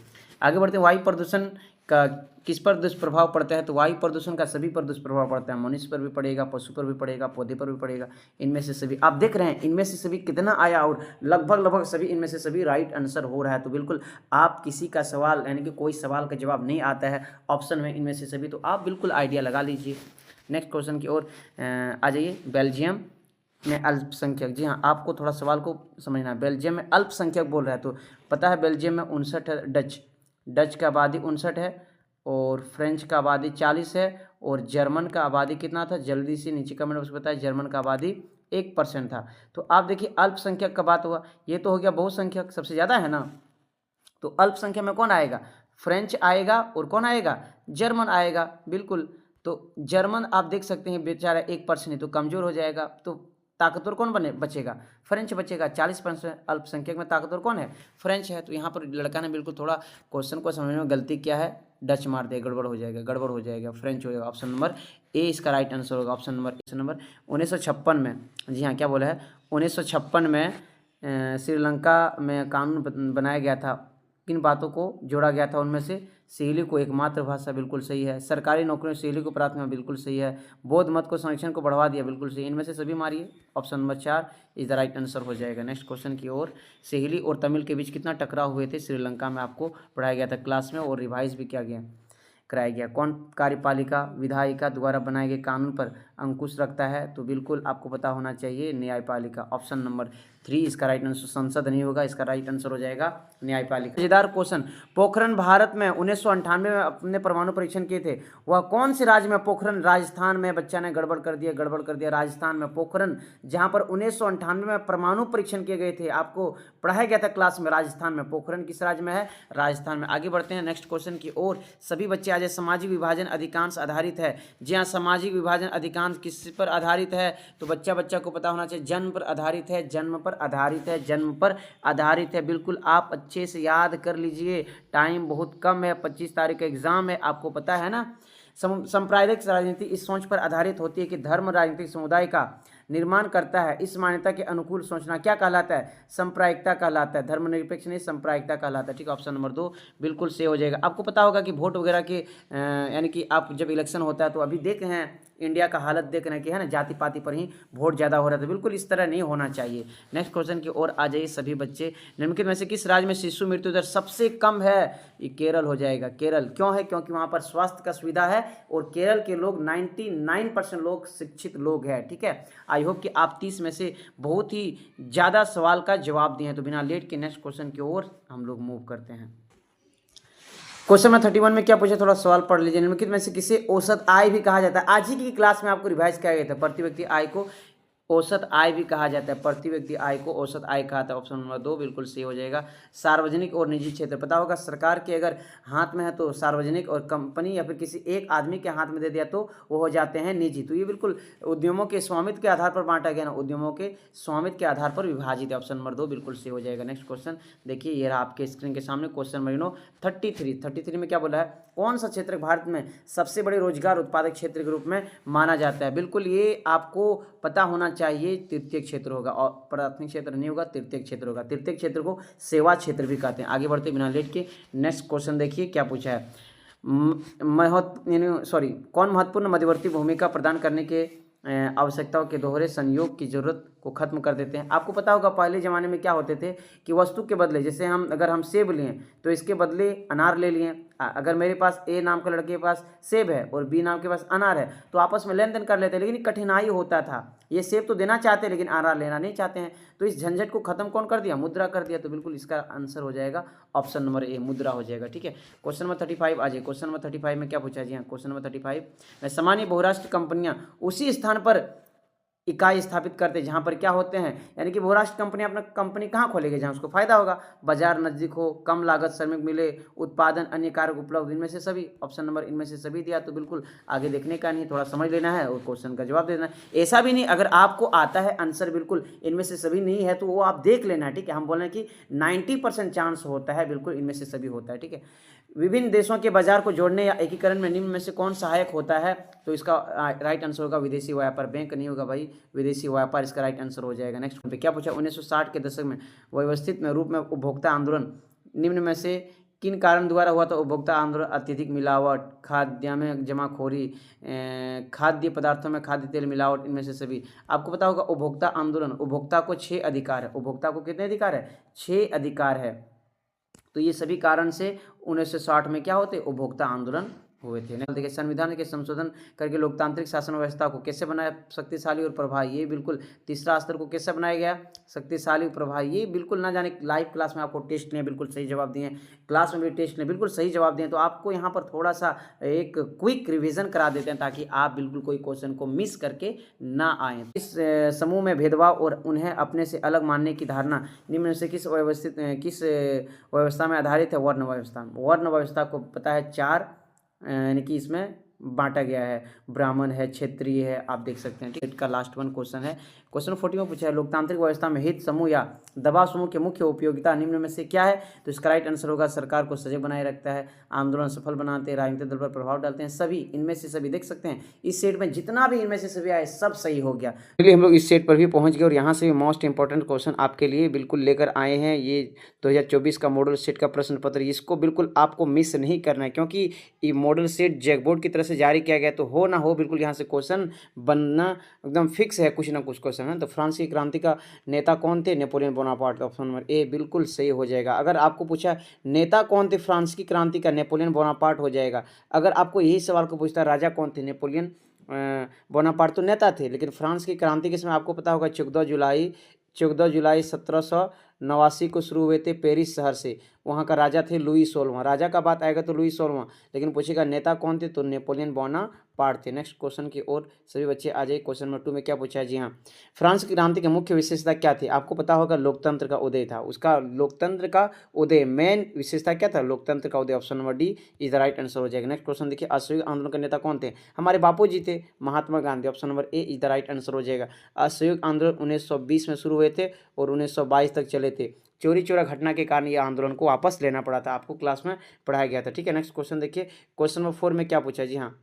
आगे बढ़ते हैं। वायु प्रदूषण का किस पर दुष्प्रभाव पड़ता है? तो वायु प्रदूषण का सभी पर दुष्प्रभाव पड़ता है। मनुष्य पर भी पड़ेगा, पशु पर भी पड़ेगा, पौधे पर भी पड़ेगा। इनमें से सभी आप देख रहे हैं, इनमें से सभी कितना आया और लगभग सभी इनमें से सभी राइट आंसर हो रहा है। तो बिल्कुल आप किसी का सवाल, यानी कि कोई सवाल का जवाब नहीं आता है ऑप्शन में इनमें से सभी, तो आप बिल्कुल आइडिया लगा लीजिए। नेक्स्ट क्वेश्चन की ओर आ जाइए। बेल्जियम में अल्पसंख्यक, जी हाँ, आपको थोड़ा सवाल को समझना है। बेल्जियम में अल्पसंख्यक बोल रहा है, तो पता है बेल्जियम में 59 है। डच का आबादी 59 है, और फ्रेंच का आबादी 40 है, और जर्मन का आबादी कितना था? जल्दी से नीचे कमेंट बॉक्स में बताया। जर्मन का आबादी 1% था। तो आप देखिए अल्पसंख्यक का बात हुआ, ये तो हो गया बहुसंख्यक, सबसे ज़्यादा है ना। तो अल्पसंख्यक में कौन आएगा? फ्रेंच आएगा, और कौन आएगा? जर्मन आएगा, बिल्कुल। तो जर्मन आप देख सकते हैं बेचारा 1% है, तो कमज़ोर हो जाएगा। तो ताकतवर कौन बचेगा? फ्रेंच बचेगा। 40% अल्पसंख्यक में ताकतवर कौन है? फ्रेंच है। तो यहाँ पर लड़का ने बिल्कुल थोड़ा क्वेश्चन को समझने में गलती किया है। डच मार दिया, गड़बड़ हो जाएगा, फ्रेंच हो जाएगा। ऑप्शन नंबर ए इसका राइट आंसर होगा। ऑप्शन नंबर 1956 में, जी हाँ, क्या बोला है? 1956 में श्रीलंका में कानून बनाया गया था। किन बातों को जोड़ा गया था? उनमें से सिहली को एकमात्र भाषा, बिल्कुल सही है। सरकारी नौकरियों में सिहली को प्राथमिकता, बिल्कुल सही है। बौद्ध मत को संरक्षण को बढ़ावा दिया, बिल्कुल सही। इनमें से सभी मारिए। Option number 4 is the right answer हो जाएगा। नेक्स्ट क्वेश्चन की ओर। सिहली और तमिल के बीच कितना टकराव हुए थे? श्रीलंका में आपको पढ़ाया गया था क्लास में, और रिवाइज भी किया गया, कराया गया। कौन कार्यपालिका विधायिका द्वारा बनाए गए कानून पर अंकुश रखता है? तो बिल्कुल आपको पता होना चाहिए, न्यायपालिका। ऑप्शन नंबर 3 इसका राइट आंसर, संसद नहीं होगा, इसका राइट आंसर हो जाएगा न्यायपालिका। मजेदार क्वेश्चन। पोखरण भारत में 1998 में अपने परमाणु परीक्षण किए थे, वह कौन से राज्य में? पोखरण राजस्थान में। बच्चा ने गड़बड़ कर दिया। राजस्थान में पोखरण, जहां पर 1998 में परमाणु परीक्षण किए गए थे, आपको पढ़ाया गया था क्लास में। राजस्थान में। पोखरण किस राज्य में है? राजस्थान में। आगे बढ़ते हैं नेक्स्ट क्वेश्चन की ओर। सभी बच्चे आज सामाजिक विभाजन अधिकांश आधारित है। जी हाँ, सामाजिक विभाजन अधिकांश किस पर आधारित है? तो बच्चा को पता होना चाहिए, जन्म पर आधारित है। जन्म पर आधारित है, जन्म पर आधारित है। बिल्कुल आप अच्छे से याद कर लीजिए, टाइम बहुत कम है, 25 तारीख का एग्जाम है, आपको पता है ना। सांप्रदायिक राजनीति इस सोच पर आधारित होती है कि धर्म राजनीतिक समुदाय का निर्माण करता है। इस मान्यता के अनुकूल सोचना क्या कहलाता है? सांप्रदायिकता कहलाता है। धर्मनिरपेक्ष नहीं, सांप्रदायिकता कहलाता है। ठीक है, ऑप्शन नंबर 2 बिल्कुल सही हो जाएगा। आपको पता होगा कि वोट वगैरह के यानी कि आप जब इलेक्शन होता है तो अभी देख रहे हैं इंडिया का हालत देख रहे हैं कि है ना, जाति पाति पर ही वोट ज़्यादा हो रहा था। बिल्कुल इस तरह नहीं होना चाहिए। नेक्स्ट क्वेश्चन की ओर आ जाइए सभी बच्चे। निम्नलिखित में से किस राज्य में शिशु मृत्यु दर सबसे कम है? ये केरल हो जाएगा। केरल क्यों है? क्योंकि वहाँ पर स्वास्थ्य का सुविधा है और केरल के लोग 99% लोग शिक्षित लोग हैं। ठीक है, आई होप कि आप 30 में से बहुत ही ज़्यादा सवाल का जवाब दिए हैं। तो बिना लेट के नेक्स्ट क्वेश्चन की ओर हम लोग मूव करते हैं। क्वेश्चन नंबर 31 में क्या पूछा, थोड़ा सवाल पढ़ लीजिए। निम्नलिखित में से किसे औसत आय भी कहा जाता है? आज ही की क्लास में आपको रिवाइज किया गया था। प्रति व्यक्ति आय को औसत आय भी कहा जाता है। प्रति व्यक्ति आय को औसत आय कहा था। ऑप्शन नंबर 2 बिल्कुल सही हो जाएगा। सार्वजनिक और निजी क्षेत्र, पता होगा सरकार के अगर हाथ में है तो सार्वजनिक, और कंपनी या फिर किसी एक आदमी के हाथ में दे दिया तो वो हो जाते हैं निजी। तो ये बिल्कुल उद्यमों के स्वामित्व के आधार पर बांटा गया ना, उद्यमों के स्वामित्व के आधार पर विभाजित है। ऑप्शन नंबर 2 बिल्कुल सही हो जाएगा। नेक्स्ट क्वेश्चन देखिए, ये रहा आपके स्क्रीन के सामने क्वेश्चन नंबर 33 में क्या बोला है? कौन सा क्षेत्र भारत में सबसे बड़े रोजगार उत्पादक क्षेत्र के रूप में माना जाता है? बिल्कुल ये आपको पता होना चाहिए। तृतीय क्षेत्र होगा, और प्राथमिक क्षेत्र नहीं होगा, तृतीय क्षेत्र होगा। तृतीय क्षेत्र को सेवा क्षेत्र भी कहते हैं। आगे बढ़ते बिना लेट के नेक्स्ट क्वेश्चन देखिए क्या पूछा है। कौन महत्वपूर्ण मध्यवर्ती भूमिका प्रदान करने के आवश्यकताओं के दोहरे संयोग की जरूरत को खत्म कर देते हैं? आपको पता होगा पहले ज़माने में क्या होते थे कि वस्तु के बदले, जैसे अगर हम सेब लिए तो इसके बदले अनार ले लिए। अगर मेरे पास ए नाम के लड़के के पास सेब है और बी नाम के पास अनार है तो आपस में लेन देन कर लेते हैं, लेकिन कठिनाई होता था। ये सेब तो देना चाहते हैं लेकिन अनार लेना नहीं चाहते हैं। तो इस झंझट को खत्म कौन कर दिया? मुद्रा कर दिया। तो बिल्कुल इसका आंसर हो जाएगा ऑप्शन नंबर ए, मुद्रा हो जाएगा। ठीक है, क्वेश्चन नंबर 35 आ जाए। क्वेश्चन नंबर 35 में क्या पूछा? जी हाँ, क्वेश्चन नंबर 35 सामान्य बहुराष्ट्रीय कंपनियां उसी स्थान पर इकाई स्थापित करते जहाँ पर क्या होते हैं, यानी कि बहुराष्ट्रीय कंपनी अपना कंपनी कहाँ खोलेगी? जहाँ उसको फायदा होगा, बाजार नजदीक हो, कम लागत, श्रमिक मिले, उत्पादन, अन्य कारक उपलब्ध, इनमें से सभी। ऑप्शन नंबर इनमें से सभी दिया। तो बिल्कुल आगे देखने का नहीं, थोड़ा समझ लेना है और क्वेश्चन का जवाब देना है। ऐसा भी नहीं अगर आपको आता है आंसर बिल्कुल इनमें से सभी नहीं है तो वो आप देख लेना है। ठीक है, हम बोल रहे हैं कि 90% चांस होता है, बिल्कुल इनमें से सभी होता है। ठीक है, विभिन्न देशों के बाजार को जोड़ने या एकीकरण में निम्न में से कौन सहायक होता है? तो इसका राइट आंसर होगा विदेशी व्यापार। बैंक नहीं होगा भाई, विदेशी व्यापार इसका राइट आंसर हो जाएगा। नेक्स्ट पे क्या पूछा? 1960 के दशक में व्यवस्थित रूप में उपभोक्ता आंदोलन निम्न में से किन कारण द्वारा हुआ था? उपभोक्ता आंदोलन अत्यधिक मिलावट, खाद्य में जमाखोरी, खाद्य पदार्थों में खाद्य तेल मिलावट, इनमें से सभी। आपको पता होगा उपभोक्ता आंदोलन, उपभोक्ता को 6 अधिकार है। उपभोक्ता को कितने अधिकार है? 6 अधिकार है। तो ये सभी कारण से 1960 में क्या होते? उपभोक्ता आंदोलन हुए थे। देखिए, संविधान के संशोधन करके लोकतांत्रिक शासन व्यवस्था को कैसे बनाया शक्तिशाली और प्रभावी? ये बिल्कुल तीसरा स्तर को कैसे बनाया गया? शक्तिशाली और प्रभावी। ये बिल्कुल ना जाने लाइव क्लास में आपको टेस्ट ने बिल्कुल सही जवाब दिए, क्लास में भी टेस्ट ने बिल्कुल सही जवाब दिए। तो आपको यहाँ पर थोड़ा सा एक क्विक रिविजन करा देते हैं ताकि आप बिल्कुल कोई क्वेश्चन को मिस करके ना आए। इस समूह में भेदभाव और उन्हें अपने से अलग मानने की धारणा निम्न से किस व्यवस्था में आधारित है? वर्ण व्यवस्था। वर्ण व्यवस्था को पता है 4 यानी कि इसमें बांटा गया है, ब्राह्मण है, क्षत्रिय है, आप देख सकते हैं। ठीक, का लास्ट वन क्वेश्चन है। क्वेश्चन 40 में पूछा है लोकतांत्रिक व्यवस्था में हित समूह या दबाव समूह की मुख्य उपयोगिता निम्न में से क्या है? तो इसका राइट आंसर होगा सरकार को सजग बनाए रखता है, आंदोलन सफल बनाते हैं, राजनीतिक दल पर प्रभाव डालते हैं। सभी इनमें से सभी देख सकते हैं। इस सेट में जितना भी इनमें से सभी आए सब सही हो गया। चलिए हम लोग इस सेट पर भी पहुंच गए और यहाँ से भी मोस्ट इंपॉर्टेंट क्वेश्चन आपके लिए बिल्कुल लेकर आए हैं। ये 2024 का मॉडल सेट का प्रश्न पत्र, इसको बिल्कुल आपको मिस नहीं करना है क्योंकि ये मॉडल सेट जैकबोर्ड की तरफ से जारी किया गया। तो हो ना हो बिल्कुल यहाँ से क्वेश्चन बनना एकदम फिक्स है, कुछ ना कुछ क्वेश्चन है। तो फ्रांस की क्रांति का नेता कौन थे? Napoleon Bonaparte. ऑप्शन नंबर ए बिल्कुल सही हो जाएगा। अगर आपको पूछा नेता कौन थे फ्रांस की क्रांति का, नेपोलियन बोनापार्ट हो जाएगा। अगर आपको यही सवाल को पूछता राजा कौन थे? नेपोलियन बोनापार्ट तो नेता थे, लेकिन फ्रांस की क्रांति के समय आपको पता होगा 14 जुलाई 17 89 को शुरू हुए थे पेरिस शहर से। वहाँ का राजा थे लुई 16वां। राजा का बात आएगा तो लुई 16वां, लेकिन पूछेगा नेता कौन थे तो नेपोलियन बोनापार्ट थे। नेक्स्ट क्वेश्चन की ओर सभी बच्चे आ जाइए। क्वेश्चन नंबर 2 में क्या पूछा है? जी हाँ, फ्रांस की क्रांति की मुख्य विशेषता क्या थी? आपको पता होगा लोकतंत्र का उदय था। उसका लोकतंत्र का उदय मेन विशेषता क्या था? लोकतंत्र का उदय। Option number D is the right answer हो जाएगा। नेक्स्ट क्वेश्चन देखिए, असहयोग आंदोलन के नेता कौन थे? हमारे बापू जी थे, Mahatma Gandhi. Option number A is the right answer हो जाएगा। असहयोग आंदोलन 1920 में शुरू हुए थे और 1922 तक चले थे। चोरी चोरा घटना के कारण यह आंदोलन को वापस लेना पड़ा था। आपको क्लास में पढ़ाया गया था, ठीक है। नेक्स्ट क्वेश्चन देखिए, क्वेश्चन नंबर 4 में क्या पूछा है? जी हाँ,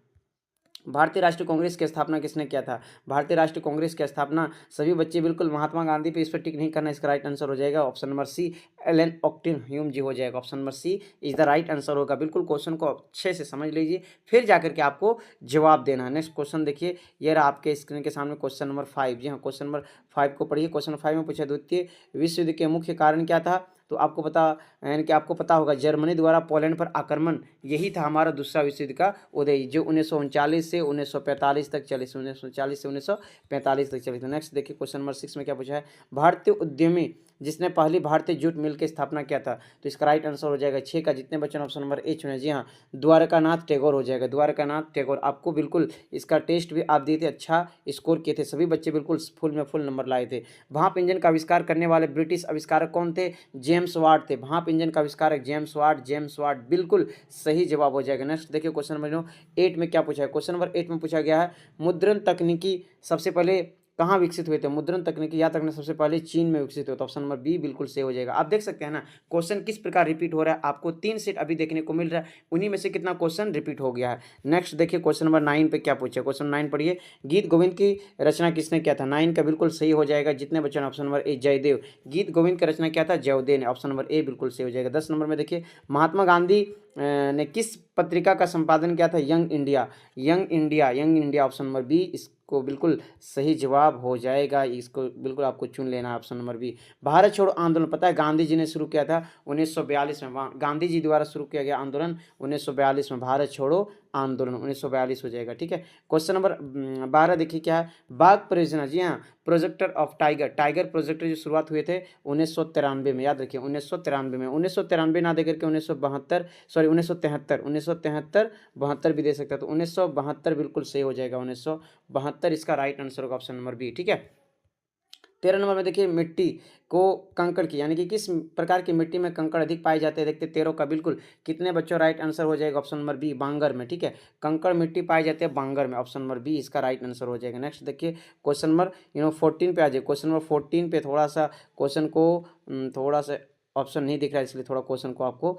भारतीय राष्ट्रीय कांग्रेस की स्थापना किसने किया था? भारतीय राष्ट्रीय कांग्रेस की स्थापना, सभी बच्चे बिल्कुल महात्मा गांधी पे इस पर टिक नहीं करना, इसका राइट आंसर हो जाएगा option number C Allan Octavian Hume ji हो जाएगा। Option number C is the right answer होगा। बिल्कुल क्वेश्चन को अच्छे से समझ लीजिए, फिर जाकर के आपको जवाब देना है। नेक्स्ट क्वेश्चन देखिए, ये रहा आपके स्क्रीन के सामने क्वेश्चन नंबर 5। जी हाँ, क्वेश्चन नंबर 5 को पढ़िए। क्वेश्चन 5 में पूछा द्वितीय विश्व युद्ध के मुख्य कारण क्या था? तो आपको पता, यानी कि आपको पता होगा जर्मनी द्वारा पोलैंड पर आक्रमण, यही था हमारा दूसरा विश्व युद्ध का उदय, जो 1939 से 1945 तक चली, 1940 से 1945 तक चली। तो नेक्स्ट देखिए, क्वेश्चन नंबर 6 में क्या पूछा है? भारतीय उद्यमी जिसने पहली भारतीय जूट मिल की स्थापना किया था? तो इसका राइट आंसर हो जाएगा 6 का जितने बच्चों ने ऑप्शन नंबर ए चुने। जी हाँ, द्वारकानाथ टैगोर हो जाएगा। द्वारकानाथ टैगोर। आपको बिल्कुल इसका टेस्ट भी आप दिए थे, अच्छा स्कोर किए थे, सभी बच्चे बिल्कुल फुल में फुल नंबर लाए थे। भाप इंजन का आविष्कार करने वाले ब्रिटिश आविष्कारक कौन थे? जेम्स वाट थे। भाप इंजन का आविष्कारक जेम्स वाट। जेम्स वाट बिल्कुल सही जवाब हो जाएगा। नेक्स्ट देखिए, क्वेश्चन नंबर 8 में क्या पूछा है? क्वेश्चन नंबर 8 में पूछा गया है मुद्रण तकनीकी सबसे पहले कहाँ विकसित हुए थे? मुद्रण तकनीकी याद रखना, सबसे पहले चीन में विकसित हुआ। तो ऑप्शन नंबर बी बिल्कुल सही हो जाएगा। आप देख सकते हैं ना क्वेश्चन किस प्रकार रिपीट हो रहा है, आपको 3 सेट अभी देखने को मिल रहा है, उन्हीं में से कितना क्वेश्चन रिपीट हो गया है। नेक्स्ट देखिए, क्वेश्चन नंबर 9 पे क्या पूछा है? क्वेश्चन 9 पढ़िए, गीत गोविंद की रचना किसने किया था? 9 का बिल्कुल सही हो जाएगा जितने बच्चों ने ऑप्शन नंबर ए जयदेव। गीत गोविंद की रचना किया था जयदेव ने। ऑप्शन नंबर ए बिल्कुल सही हो जाएगा। 10 नंबर में देखिए, महात्मा गांधी ने किस पत्रिका का संपादन किया था? Young India. Young India, Young India. Option number B इसको बिल्कुल सही जवाब हो जाएगा। इसको बिल्कुल आपको चुन लेना है, ऑप्शन नंबर बी। भारत छोड़ो आंदोलन पता है गांधी जी ने शुरू किया था 1942 में। गांधी जी द्वारा शुरू किया गया आंदोलन 1942 में, भारत छोड़ो आंदोलन 1942 हो जाएगा, ठीक है। क्वेश्चन नंबर 12 देखिए क्या है? बाघ परियोजना। जी हाँ, projector off tiger. Tiger projector जो शुरुआत हुए थे 1993 में, याद रखिए 1993 में। 1993 ना देकर के 1972, सॉरी 1973 72 भी दे सकता है, तो 1972 बिल्कुल सही हो जाएगा। 1972 इसका राइट आंसर होगा, ऑप्शन नंबर बी, ठीक है। 13 नंबर में देखिए, मिट्टी को कंकड़ की, यानी कि किस प्रकार की मिट्टी में कंकड़ अधिक पाए जाते हैं? देखते 13 का बिल्कुल कितने बच्चों राइट आंसर हो जाएगा? ऑप्शन नंबर बी बांगर में, ठीक है। कंकड़ मिट्टी पाई जाती है बांगर में, ऑप्शन नंबर बी इसका राइट आंसर हो जाएगा। नेक्स्ट देखिए, क्वेश्चन नंबर 14 पे आ जाए। क्वेश्चन नंबर 14 पे थोड़ा सा क्वेश्चन को थोड़ा सा ऑप्शन नहीं दिख रहा है, इसलिए थोड़ा क्वेश्चन को आपको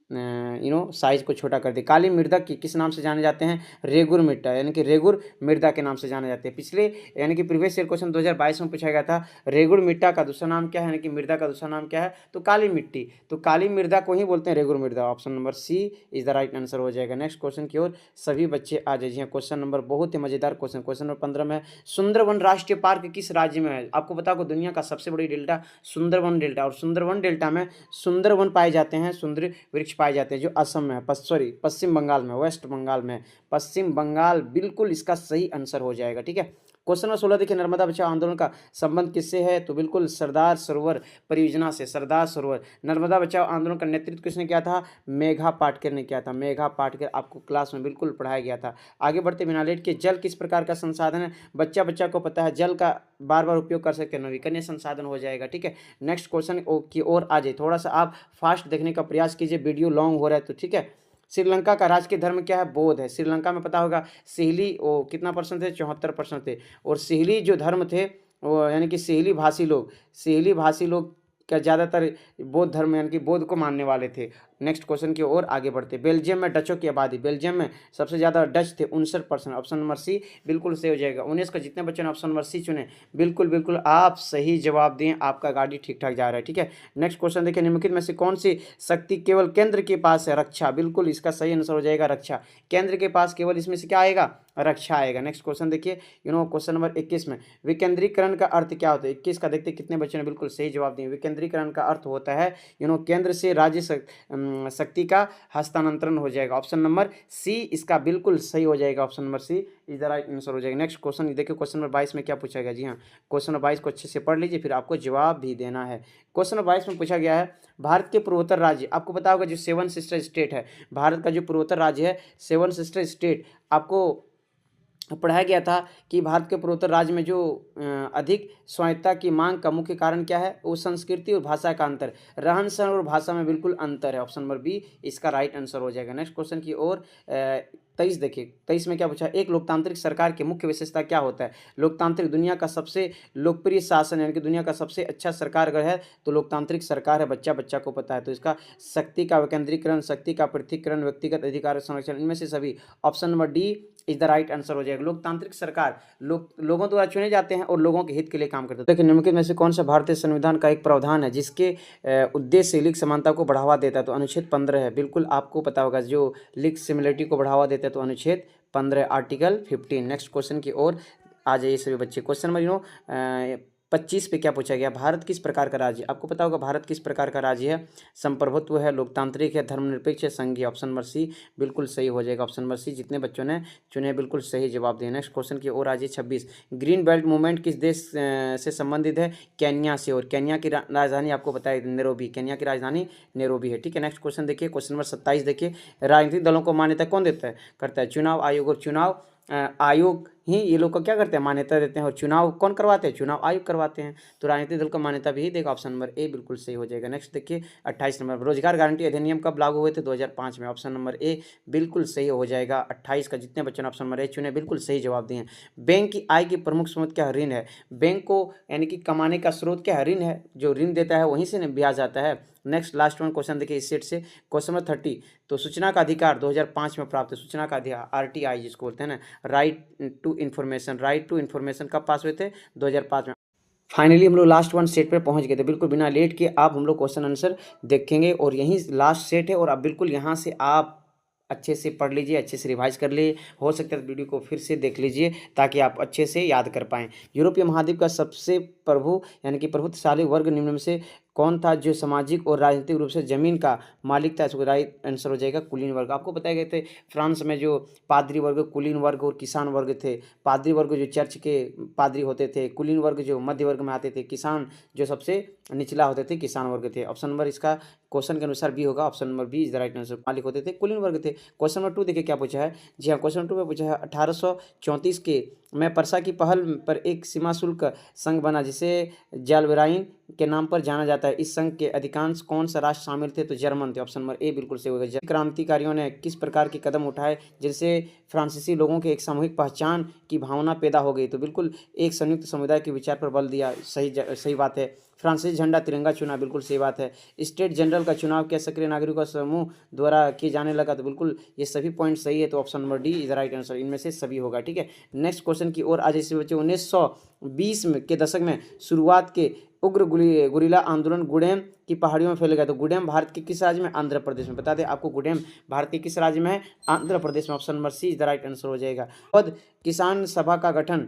साइज को छोटा कर दे। काली मृदा की किस नाम से जाने जाते हैं? रेगुर मृदा, यानी कि रेगुर मृदा के नाम से जाने जाते हैं। पिछले यानी कि प्रीवियस ईयर क्वेश्चन 2022 में पूछा गया था रेगुर मृदा का दूसरा नाम क्या है, यानी कि मृदा का दूसरा नाम क्या है? तो काली मिट्टी। तो काली मृदा को ही बोलते हैं रेगुर मृदा। Option number C is the right answer हो जाएगा। नेक्स्ट क्वेश्चन की ओर सभी बच्चे आ जाइए। क्वेश्चन नंबर बहुत ही मजेदार क्वेश्चन, क्वेश्चन नंबर 15 में, सुंदरवन राष्ट्रीय पार्क किस राज्य में है? आपको पता होगा दुनिया का सबसे बड़ी डेल्टा सुंदरवन डेल्टा, और सुंदरवन डेल्टा में सुंदरवन पाए जाते हैं, सुंदर वृक्ष पाए जाते हैं, जो असम में है, पश्चिम बंगाल में, वेस्ट बंगाल में, पश्चिम बंगाल बिल्कुल इसका सही आंसर हो जाएगा, ठीक है। क्वेश्चन नंबर 16 देखिए, नर्मदा बचाओ आंदोलन का संबंध किससे है? तो बिल्कुल सरदार सरोवर परियोजना से। सरदार सरोवर, नर्मदा बचाओ आंदोलन का नेतृत्व किसने किया था? मेघा पाटकर ने किया था। मेघा पाटकर आपको क्लास में बिल्कुल पढ़ाया गया था। आगे बढ़ते बिना लेट के, जल किस प्रकार का संसाधन है? बच्चा बच्चा को पता है, जल का बार बार उपयोग कर सकते हैं, नवीकरणीय संसाधन हो जाएगा, ठीक है। नेक्स्ट क्वेश्चन की ओर आ जाए, थोड़ा सा आप फास्ट देखने का प्रयास कीजिए, वीडियो लॉन्ग हो रहा है तो, ठीक है। श्रीलंका का राजकीय धर्म क्या है? बौद्ध है। श्रीलंका में पता होगा सिहली वो कितना परसेंट थे? 74% थे। और सिहली जो धर्म थे वो, यानी कि सिहली भाषी लोग क्या ज़्यादातर बौद्ध धर्म यानी कि बौद्ध को मानने वाले थे। नेक्स्ट क्वेश्चन की ओर आगे बढ़ते, बेल्जियम में डचों की आबादी, बेल्जियम में सबसे ज़्यादा डच थे 59%, ऑप्शन नंबर सी बिल्कुल सही हो जाएगा। 19 का जितने बच्चों ने ऑप्शन नंबर सी चुने बिल्कुल आप सही जवाब दें, आपका गाड़ी ठीक ठाक जा रहा है, ठीक है। नेक्स्ट क्वेश्चन देखिए, निम्नलिखित में से कौन सी शक्ति केवल केंद्र के पास है? रक्षा, बिल्कुल इसका सही आंसर हो जाएगा रक्षा। केंद्र के पास केवल इसमें से क्या आएगा? रक्षा आएगा। नेक्स्ट क्वेश्चन देखिए, क्वेश्चन नंबर 21 में, विकेंद्रीकरण का अर्थ क्या होता है? 21 का देखते कितने बच्चों ने बिल्कुल सही जवाब दिए। विकेंद्रीकरण का अर्थ होता है केंद्र से राज्य शक्ति का हस्तांतरण हो जाएगा। ऑप्शन नंबर सी इसका बिल्कुल सही हो जाएगा। Option number C is the right answer हो जाएगा। नेक्स्ट क्वेश्चन देखिए, क्वेश्चन नंबर 22 में क्या पूछा गया। जी हाँ, क्वेश्चन नंबर 22 को अच्छे से पढ़ लीजिए, फिर आपको जवाब भी देना है। क्वेश्चन नंबर 22 में पूछा गया है, भारत के पूर्वोत्तर राज्य, आपको पता होगा जो 7 सिस्टर स्टेट है, भारत का जो पूर्वोत्तर राज्य है 7 सिस्टर स्टेट, आपको पढ़ाया गया था कि भारत के पूर्वोत्तर राज्य में जो अधिक स्वायत्तता की मांग का मुख्य कारण क्या है, वो संस्कृति और भाषा का अंतर, रहन सहन और भाषा में बिल्कुल अंतर है। ऑप्शन नंबर बी इसका राइट आंसर हो जाएगा। नेक्स्ट क्वेश्चन की ओर 23 देखिए, 23 में क्या पूछा, एक लोकतांत्रिक सरकार की मुख्य विशेषता क्या होता है। लोकतांत्रिक दुनिया का सबसे लोकप्रिय शासन यानी कि दुनिया का सबसे अच्छा सरकार अगर है तो लोकतांत्रिक सरकार है, बच्चा बच्चा को पता है। तो इसका शक्ति का विकेंद्रीकरण, शक्ति का पृथक्करण, व्यक्तिगत अधिकार संरक्षण, इनमें से सभी, option number D is the right answer हो जाएगा। लोकतांत्रिक सरकार लोगों द्वारा चुने जाते हैं और लोगों के हित के लिए काम करते हैं। लेकिन निम्नलिखित में से कौन सा भारतीय संविधान का एक प्रावधान है जिसके उद्देश्य लिंग समानता को बढ़ावा देता है, तो अनुच्छेद 15 है। बिल्कुल आपको पता होगा जो लिंग सिमिलरिटी को बढ़ावा देता है तो अनुच्छेद 15 आर्टिकल 15। नेक्स्ट क्वेश्चन की ओर आ जाइए सभी बच्चे। क्वेश्चन नंबर 25 पे क्या पूछा गया, भारत किस प्रकार का राज्य, आपको पता होगा भारत किस प्रकार का राज्य है, संप्रभुत्व है, लोकतांत्रिक है, धर्मनिरपेक्ष है, संघीय। ऑप्शन नंबर सी बिल्कुल सही हो जाएगा। ऑप्शन नंबर सी जितने बच्चों ने चुने बिल्कुल सही जवाब दिया। नेक्स्ट क्वेश्चन की ओर आ जाइए 26, ग्रीन बेल्ट मूवमेंट किस देश से संबंधित है, केन्या से, और केन्या की राजधानी आपको पता है नेरोबी, केन्या की राजधानी नेरोबी है। ठीक है, नेक्स्ट क्वेश्चन देखिए, क्वेश्चन नंबर 27 देखिए, राजनीतिक दलों को मान्यता कौन देता है, करता है चुनाव आयोग, और चुनाव आयोग ही ये लोग को क्या करते हैं, मान्यता देते हैं, और चुनाव कौन करवाते हैं, चुनाव आयोग करवाते हैं। तो राजनीतिक दल को मान्यता भी देगा। ऑप्शन नंबर ए बिल्कुल सही हो जाएगा। नेक्स्ट देखिए 28 नंबर, रोजगार गारंटी अधिनियम कब लागू हुए थे, 2005 में। ऑप्शन नंबर ए बिल्कुल सही हो जाएगा। 28 का जितने बच्चों ने ऑप्शन नंबर ए चुने बिल्कुल सही जवाब दिए। बैंक की आय की प्रमुख स्रोत क्या है, ऋण है। बैंक को यानी कि कमाने का स्रोत क्या है, ऋण है, जो ऋण देता है वहीं से ब्याज आता है। नेक्स्ट लास्ट वन क्वेश्चन देखिए इस सेट से, क्वेश्चन नंबर 30, तो सूचना का अधिकार 2005 में प्राप्त है, सूचना का अधिकार आरटीआई जिसको बोलते हैं ना, right to information, right to information कब पास हुए थे, 2005 में। फाइनली हम लोग लास्ट वन सेट पर पहुंच गए थे। बिल्कुल बिना लेट के आप हम लोग क्वेश्चन आंसर देखेंगे, और यही लास्ट सेट है, और अब बिल्कुल यहाँ से आप अच्छे से पढ़ लीजिए, अच्छे से रिवाइज कर लिए, हो सकता है तो वीडियो को फिर से देख लीजिए ताकि आप अच्छे से याद कर पाएँ। यूरोपीय महाद्वीप का सबसे प्रभु यानी कि प्रभुत्वशाली वर्ग निम्न में से कौन था, जो सामाजिक और राजनीतिक रूप से जमीन का मालिक था, इसको राइट आंसर हो जाएगा कुलीन वर्ग। आपको बताए गए थे फ्रांस में जो पादरी वर्ग, कुलीन वर्ग और किसान वर्ग थे। पादरी वर्ग जो चर्च के पादरी होते थे, कुलीन वर्ग जो मध्य वर्ग में आते थे, किसान जो सबसे निचला होते थे, किसान वर्ग थे। ऑप्शन नंबर इसका क्वेश्चन के अनुसार बी होगा। Option number B is the right answer, मालिक होते थे, कुलीन वर्ग थे। क्वेश्चन नंबर 2 देखिए क्या पूछा है। जी हाँ, क्वेश्चन नंबर 2 में पूछा है 1834 के में परसा की पहल पर एक सीमा शुल्क संघ बना जिसे जालवेराइन के नाम पर जाना जाता है। इस संघ के अधिकांश कौन सा राष्ट्र शामिल थे, तो जर्मन थे। ऑप्शन नंबर ए बिल्कुल सही होगा। क्रांतिकारियों ने किस प्रकार के कदम उठाए जिससे फ्रांसीसी लोगों के एक सामूहिक पहचान की भावना पैदा हो गई, तो बिल्कुल एक संयुक्त समुदाय के विचार पर बल दिया। सही बात है। फ्रांसीसी झंडा तिरंगा चुना, बिल्कुल सही बात है। स्टेट जनरल का चुनाव क्या सक्रिय नागरिकों का समूह द्वारा किए जाने लगा, तो बिल्कुल ये सभी पॉइंट सही है। तो option number D is the right answer, इनमें से सभी होगा। ठीक है, नेक्स्ट क्वेश्चन की ओर आज इसी बच्चे 1920 के दशक में शुरुआत के उग्र गुरिल्ला आंदोलन गुडेम की पहाड़ियों में फैल गया, तो गुडेम भारत के किस राज्य में, आंध्र प्रदेश में। बता दें आपको गुडेम भारत के किस राज्य में है, आंध्र प्रदेश में। Option number C is the right answer हो जाएगा। और किसान सभा का गठन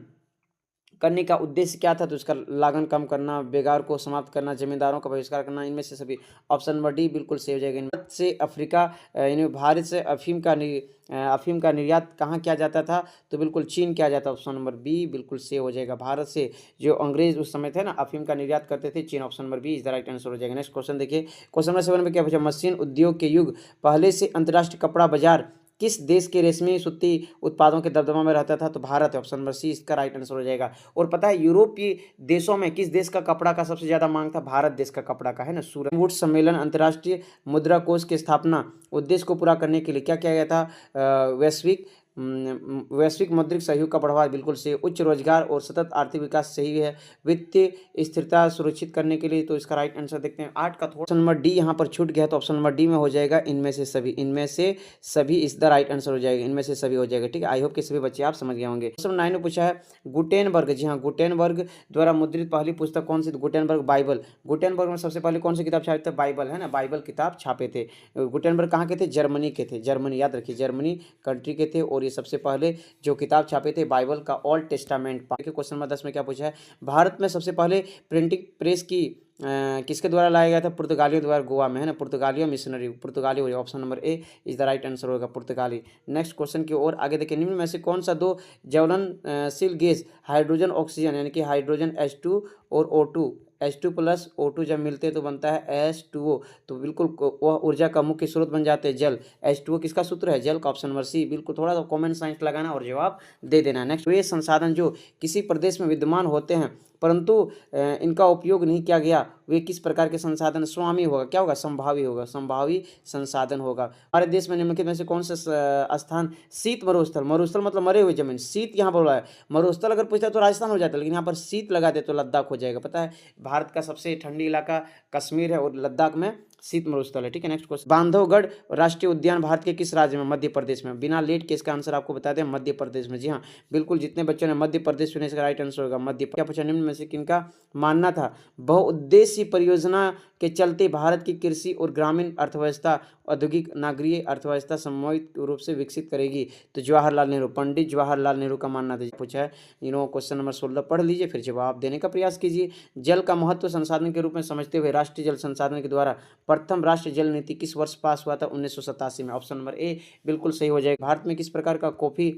करने का उद्देश्य क्या था, तो इसका लागन कम करना, बेगार को समाप्त करना, जमींदारों का बहिष्कार करना, इनमें से सभी। ऑप्शन नंबर डी बिल्कुल सही हो जाएगा। भारत से अफ्रीका यानी भारत से अफीम का निर्यात कहाँ किया जाता था, तो बिल्कुल चीन किया जाता है। ऑप्शन नंबर बी बिल्कुल सही हो जाएगा। भारत से जो अंग्रेज उस समय थे ना, अफीम का निर्यात करते थे, चीन। Option number B is the right answer हो जाएगा। नेक्स्ट क्वेश्चन देखिए, क्वेश्चन नंबर 7 में क्या पूछा, मशीन उद्योग के युग पहले से अंतर्राष्ट्रीय कपड़ा बाजार किस देश के रेशमी सूती उत्पादों के दबदबा में रहता था, तो भारत है। ऑप्शन नंबर सी इसका राइट आंसर हो जाएगा। और पता है यूरोपीय देशों में किस देश का कपड़ा का सबसे ज्यादा मांग था, भारत देश का कपड़ा का है ना। सूरत वुड्स सम्मेलन अंतर्राष्ट्रीय मुद्रा कोष की स्थापना उद्देश्य को पूरा करने के लिए क्या किया गया था, वैश्विक मौद्रिक सहयोग का बढ़ावा, बिल्कुल से। उच्च रोजगार और सतत आर्थिक विकास सही है। वित्तीय स्थिरता सुरक्षित करने के लिए, तो इसका राइट आंसर देखते हैं 8 का। थोड़ा ऑप्शन नंबर डी यहाँ पर छूट गया, तो ऑप्शन नंबर डी में हो जाएगा इनमें से सभी, इनमें से सभी इस द राइट आंसर हो जाएगा, इनमें से सभी हो जाएगा। ठीक है, आई होप कि सभी बच्चे आप समझ गए होंगे। क्वेश्चन 9 में पूछा है गुटेनबर्ग, जी हाँ, गुटेनबर्ग द्वारा मुद्रित पहली पुस्तक कौन सी, गुटेनबर्ग बाइबल। गुटेनबर्ग में सबसे पहले कौन सी किताब छापे थे, बाइबल है ना, बाइबल किताब छापे थे। गुटेनबर्ग कहाँ के थे, जर्मनी के थे, जर्मनी याद रखिए, जर्मनी कंट्री के थे। और ये सबसे पहले जो किताब छापे थे बाइबल का ओल्ड टेस्टामेंट। क्वेश्चन नंबर 10 में क्या पूछा है, भारत में सबसे पहले प्रिंटिंग प्रेस की किसके द्वारा लाया गया था, पुर्तगालियों द्वारा, गोवा में है ना, पुर्तगालियों मिशनरी, पुर्तगाली हो, option number A is the right answer होगा, पुर्तगाली। नेक्स्ट क्वेश्चन की ओर आगे देखिए, निम्न में से कौन सा दो ज्वलनशील गैस हाइड्रोजन ऑक्सीजन यानी कि हाइड्रोजन H2 और O2, H2 प्लस O2 जब मिलते हैं तो बनता है H2O, तो बिल्कुल वह ऊर्जा का मुख्य स्रोत बन जाते हैं जल। H2O किसका सूत्र है, जल का, ऑप्शन नंबर सी। बिल्कुल थोड़ा सा कॉमन साइंस लगाना और जवाब दे देना। नेक्स्ट, वे संसाधन जो किसी प्रदेश में विद्यमान होते हैं परंतु इनका उपयोग नहीं किया गया, वे किस प्रकार के संसाधन, स्वामी होगा, क्या होगा, संभावी होगा, संभावी संसाधन होगा। हमारे देश में निम्नलिखित में से कौन सा स्थान शीत मरुस्थल, मरुस्थल मतलब मरे हुए जमीन, शीत यहाँ बोला है, मरुस्थल अगर पूछता तो राजस्थान हो जाता, लेकिन यहाँ पर शीत लगा दे तो लद्दाख हो जाएगा। पता है भारत का सबसे ठंडी इलाका कश्मीर है और लद्दाख में शीत मरुस्थल है। ठीक है, नेक्स्ट क्वेश्चन, बांधवगढ़ राष्ट्रीय उद्यान भारत के किस राज्य में, मध्य प्रदेश में। बिना लेट के इसका आंसर आपको बता दें, मध्य प्रदेश में। जी हाँ, बिल्कुल जितने बच्चों ने मध्य प्रदेश चुने इसका राइट आंसर होगा मध्य। क्या पूछा, निम्न में से किनका मानना था बहुउद्देशीय परियोजना के चलते भारत की कृषि और ग्रामीण अर्थव्यवस्था औद्योगिक नागरीय अर्थव्यवस्था सामूहिक रूप से विकसित करेगी, तो जवाहरलाल नेहरू, पंडित जवाहरलाल नेहरू का मानना था। पूछा है क्वेश्चन नंबर 16 पढ़ लीजिए, फिर जवाब देने का प्रयास कीजिए। जल का महत्व संसाधन के रूप में समझते हुए राष्ट्रीय जल संसाधन के द्वारा प्रथम राष्ट्रीय जल नीति किस वर्ष पास हुआ था, 1987 में, ऑप्शन नंबर ए बिल्कुल सही हो जाएगा। भारत में किस प्रकार का कॉफी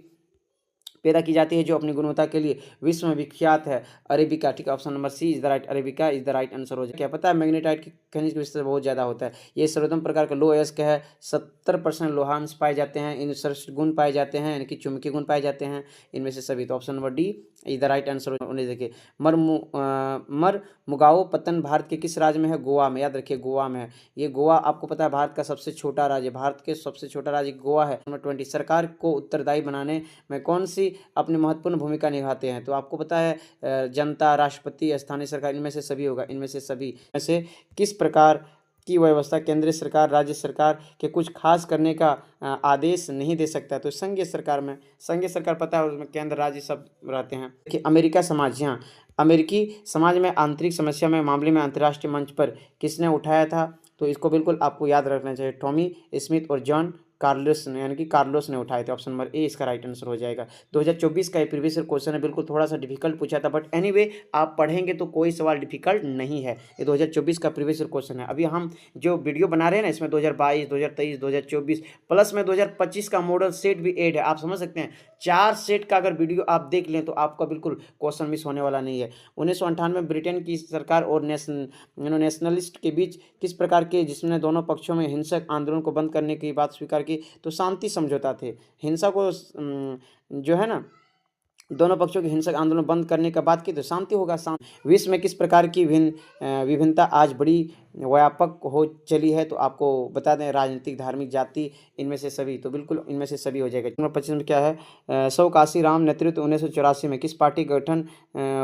पैदा की जाती है जो अपनी गुणवत्ता के लिए विश्व में विख्यात है, अरेबिका। ठीक है, option number C is the right, arabica is the right answer हो जाए। क्या पता है मैग्नेटाइट की खनिज की विशेषता बहुत ज़्यादा होता है, ये सर्वोत्तम प्रकार का लो अयस्क है, 70% लोहांश पाए जाते हैं, इन सरस गुण पाए जाते हैं यानी कि चुंबकीय गुण पाए जाते हैं इनमें से सभी, तो option number D is the right answer होने। देखिए मरमुगाओ पत्तन भारत के किस राज्य में है, गोवा में, याद रखिए गोवा में है। ये गोवा आपको पता है भारत का सबसे छोटा राज्य, भारत के सबसे छोटा राज्य गोवा है। नंबर 20, सरकार को उत्तरदायी बनाने में कौन सी अपनी महत्वपूर्ण भूमिका निभाते हैं, तो आपको पता है जनता, राष्ट्रपति, स्थानीय सरकार, इनमें से सभी होगा, इनमें से सभी में से किस प्रकार की व्यवस्था केंद्रीय सरकार राज्य सरकार के कुछ खास करने का आदेश नहीं दे सकता है, तो संघीय सरकार में, संघीय सरकार पता है उसमें केंद्र राज्य सब रहते हैं। देखिए अमेरिका समाज, यहाँ अमेरिकी समाज में आंतरिक समस्या में मामले में अंतर्राष्ट्रीय मंच पर किसने उठाया था, तो इसको बिल्कुल आपको याद रखना चाहिए, टॉमी स्मिथ और जॉन कार्लोस ने, यानी कि कार्लोस ने उठाए थे, ऑप्शन नंबर ए इसका राइट आंसर हो जाएगा। 2024 का ये प्रीवियस ईयर क्वेश्चन है, बिल्कुल थोड़ा सा डिफिकल्ट पूछा था, बट एनीवे आप पढ़ेंगे तो कोई सवाल डिफिकल्ट नहीं है, ये 2024 का प्रीवियस ईयर क्वेश्चन है। अभी हम जो वीडियो बना रहे हैं ना इसमें 2022, 2023, 2024 प्लस में 2025 का मॉडल सेट भी ऐड है, आप समझ सकते हैं 4 सेट का अगर वीडियो आप देख लें तो आपका बिल्कुल क्वेश्चन मिस होने वाला नहीं है। 1998 में ब्रिटेन की सरकार और नेशनलिस्ट के बीच किस प्रकार के, जिसने दोनों पक्षों में हिंसक आंदोलन को बंद करने की बात स्वीकार की, तो शांति समझौता थे। हिंसा को जो है ना, दोनों पक्षों के हिंसक आंदोलन बंद करने का बात की तो शांति होगा। विश्व में किस प्रकार की विभिन्नता आज बड़ी व्यापक हो चली है, तो आपको बता दें राजनीतिक, धार्मिक, जाति, इनमें से सभी, तो बिल्कुल इनमें से सभी हो जाएगा। नंबर 25 में क्या है, सौ काशी राम नेतृत्व 1984 में किस पार्टी का गठन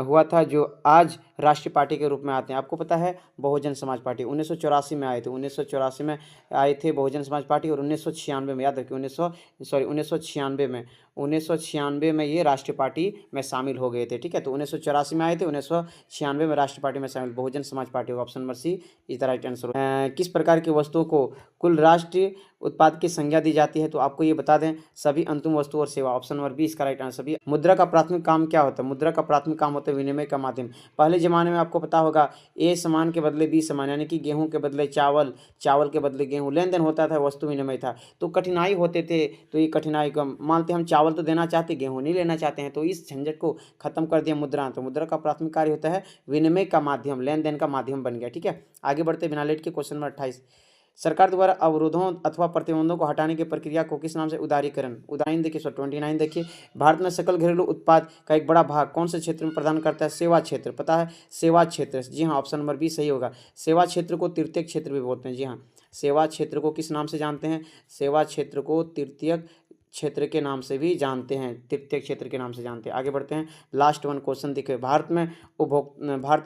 हुआ था जो आज राष्ट्रीय पार्टी के रूप में आते हैं, आपको पता है बहुजन समाज पार्टी 1984 में आए थे, 1984 में आए थे बहुजन समाज पार्टी, और 1996 में, याद रखिए 1996 में ये राष्ट्रीय पार्टी में शामिल हो गए थे। ठीक है, तो 1984 में आए थे, 1996 में राष्ट्रीय पार्टी में शामिल, बहुजन समाज पार्टी होगा, option number C is the right answer. किस प्रकार की वस्तुओं को कुल राष्ट्रीय उत्पाद की संज्ञा दी जाती है, तो आपको ये बता दें सभी अंतिम वस्तु और सेवा, ऑप्शन नंबर बी इसका राइट आंसर भी। मुद्रा का प्राथमिक काम क्या होता है, मुद्रा का प्राथमिक काम होता है विनिमय का माध्यम। पहले जमाने में आपको पता होगा ए सामान के बदले बी सामान, यानी कि गेहूं के बदले चावल, चावल के बदले गेहूं, लेन देन होता था, वस्तु विनिमय था, तो कठिनाई होते थे, तो ये कठिनाई को मानते हम चावल तो देना चाहते, गेहूं नहीं लेना चाहते हैं, तो इस झंझट को खत्म कर दिया मुद्रा। तो मुद्रा का प्राथमिक कार्य होता है विनिमय का माध्यम, लेन देन का माध्यम बन गया। ठीक है, आगे बढ़ते बिना लेट के क्वेश्चन नंबर 28, सरकार द्वारा अवरोधों अथवा प्रतिबंधों को हटाने की प्रक्रिया को किस नाम से, उदारीकरण। उदाहरण देखिए 29 देखिए, भारत में सकल घरेलू उत्पाद का एक बड़ा भाग कौन से क्षेत्र में प्रदान करता है, सेवा क्षेत्र, पता है सेवा क्षेत्र, जी हाँ ऑप्शन नंबर बी सही होगा। सेवा क्षेत्र को तृतीय क्षेत्र भी बोलते हैं, जी हाँ, सेवा क्षेत्र को किस नाम से जानते हैं, सेवा क्षेत्र को तृतीय क्षेत्र के नाम से भी जानते हैं, तृतीय क्षेत्र के नाम से जानते हैं। आगे बढ़ते हैं, लास्ट वन क्वेश्चन देखिए, भारत में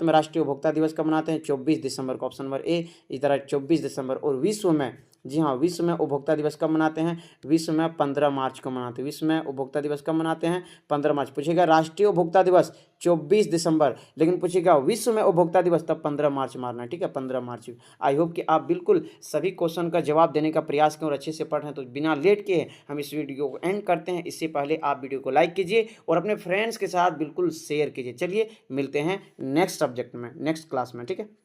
राष्ट्रीय उपभोक्ता दिवस कब मनाते हैं, 24 दिसंबर को, ऑप्शन नंबर ए इधर 24 दिसंबर, और विश्व में जी हाँ, विश्व में उपभोक्ता दिवस कब मनाते हैं? विश्व में 15 मार्च को मनाते हैं। विश्व में उपभोक्ता दिवस कब मनाते हैं? 15 मार्च। पूछेगा राष्ट्रीय उपभोक्ता दिवस 24 दिसंबर, लेकिन पूछेगा विश्व में उपभोक्ता दिवस तब 15 मार्च मारना है, ठीक है, 15 मार्च। आई होप कि आप बिल्कुल सभी क्वेश्चन का जवाब देने का प्रयास करें और अच्छे से पढ़ें। तो बिना लेट किए हम इस वीडियो को एंड करते हैं। इससे पहले आप वीडियो को लाइक कीजिए और अपने फ्रेंड्स के साथ बिल्कुल शेयर कीजिए। चलिए मिलते हैं नेक्स्ट सब्जेक्ट में, नेक्स्ट क्लास में, ठीक है।